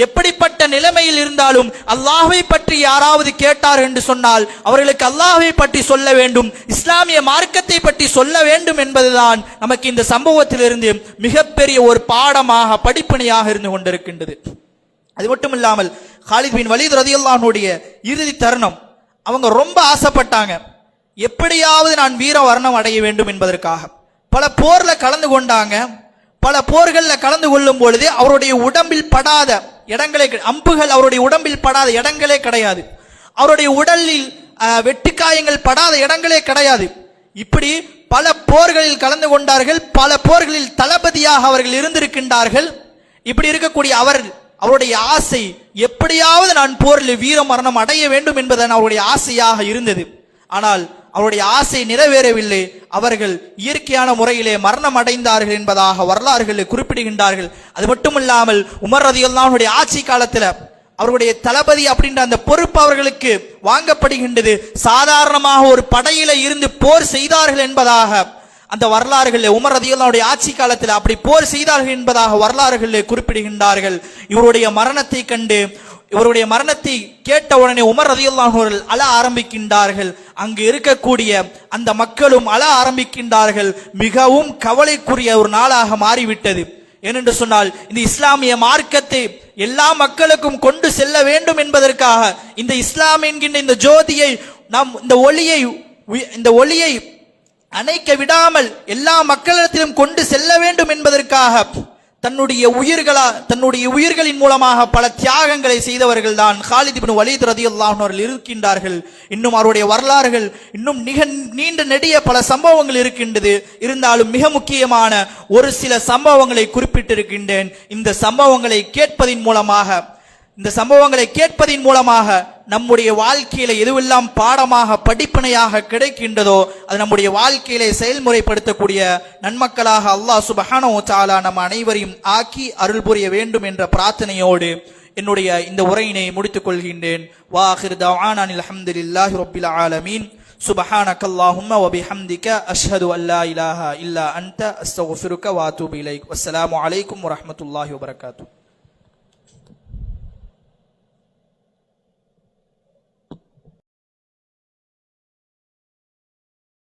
எப்படிப்பட்ட நிலைமையில் இருந்தாலும் அல்லாஹ்வை பற்றி யாராவது கேட்டார் என்று சொன்னால் அவர்களுக்கு அல்லாஹ்வை பற்றி சொல்ல வேண்டும், இஸ்லாமிய மார்க்கத்தை பற்றி சொல்ல வேண்டும் என்பதுதான் நமக்கு இந்த சம்பவத்திலிருந்து மிகப்பெரிய ஒரு பாடமாக படிப்பினையாக இருந்து கொண்டிருக்கின்றது. அது மட்டும் இல்லாமல் காலித் பின் வலீத் ரலியல்லாஹு அன்ஹுடைய இறுதி தருணம், அவங்க ரொம்ப ஆசைப்பட்டாங்க, எப்படியாவது நான் வீர வர்ணம் அடைய வேண்டும் என்பதற்காக பல போர்ல கலந்து கொண்டாங்க. பல போர்களில் கலந்து கொள்ளும் பொழுது அவருடைய உடம்பில் படாத இடங்களே, அம்புகள் அவருடைய உடம்பில் படாத இடங்களே கிடையாது. அவருடைய உடலில் வெட்டுக்காயங்கள் படாத இடங்களே கிடையாது. இப்படி பல போர்களில் கலந்து கொண்டார்கள். பல போர்களில் தளபதியாக அவர்கள் இருந்திருக்கின்றார்கள். இப்படி இருக்கக்கூடிய அவருடைய ஆசை எப்படியாவது நான் போரில் வீர மரணம் அடைய வேண்டும் என்பதன் அவருடைய ஆசையாக இருந்தது. ஆனால் அவருடைய ஆசை நிறைவேறவில்லை. அவர்கள் இயற்கையான முறையிலே மரணம் அடைந்தார்கள் என்பதாக வரலாறுகளில் குறிப்பிடுகின்றார்கள். அது மட்டுமில்லாமல் உமர் ரலியல்லாஹு அன்ஹுடைய ஆட்சி காலத்தில் அவருடைய தளபதி அப்படின்ற அந்த பொறுப்பு அவர்களுக்கு வாங்கப்படுகின்றது. சாதாரணமாக ஒரு படையில இருந்து போர் செய்தார்கள் என்பதாக அந்த வரலாறுகளில் உமர் ரலியல்லாஹு அன்ஹுடைய ஆட்சி காலத்தில் அப்படி போர் செய்தார்கள் என்பதாக வரலாறுகளில் குறிப்பிடுகின்றார்கள். இவருடைய மரணத்தை கண்டு இவருடைய மரணத்தை கேட்ட உடனே உமர் ரலியல்லாஹு அன்ஹு அவர்கள் அழ ஆரம்பிக்கின்றார்கள். அங்கு இருக்கக்கூடிய அந்த மக்களும் அழ ஆரம்பிக்கின்றார்கள். மிகவும் கவலைக்குரிய ஒரு நாளாக மாறிவிட்டது. ஏனென்று சொன்னால் இந்த இஸ்லாமிய மார்க்கத்தை எல்லா மக்களுக்கும் கொண்டு செல்ல வேண்டும் என்பதற்காக இந்த இஸ்லாம் என்கின்ற இந்த ஜோதியை நாம் இந்த ஒளியை அணைக்க விடாமல் எல்லா மக்களிடத்திலும் கொண்டு செல்ல வேண்டும் என்பதற்காக தன்னுடைய உயிர்களின் மூலமாக பல தியாகங்களை செய்தவர்கள் தான் காலித் இப்னு வலீத் ரலியல்லாஹு அன்ஹு அவர்கள் இருக்கின்றார்கள். இன்னும் அவருடைய வரலாறுகள் இன்னும் நீண்ட நெடிய பல சம்பவங்கள் இருக்கின்றது. இருந்தாலும் மிக முக்கியமான ஒரு சில சம்பவங்களை குறிப்பிட்டிருக்கின்றேன். இந்த சம்பவங்களை கேட்பதின் மூலமாக நம்முடைய வாழ்க்கையில எதுவெல்லாம் பாடமாக படிப்பினையாக கிடைக்கின்றதோ அது நம்முடைய வாழ்க்கையிலே செயல்முறைப்படுத்தக்கூடிய நன்மக்களாக அல்லாஹ் சுப்ஹானஹு வ தஆலா நம் அனைவரையும் ஆக்கி அருள் புரிய வேண்டும் என்ற பிரார்த்தனையோடு என்னுடைய இந்த உரையினை முடித்துக் கொள்கின்றேன். வாஹிர் தஅவானா அல்ஹம்துலில்லாஹி ரப்பில் ஆலமீன். சுப்ஹானக்கல்லாஹும்ம வ பிஹம்திக அஷ்ஹது அல்லா இலாஹா இல்லா அன்த அஸ்தக்ஃபிருக வ அத்தூபு இலைக். வஸ்ஸலாமு அலைக்கும் வ ரஹ்மத்துல்லாஹி வ பரகாத்துஹு.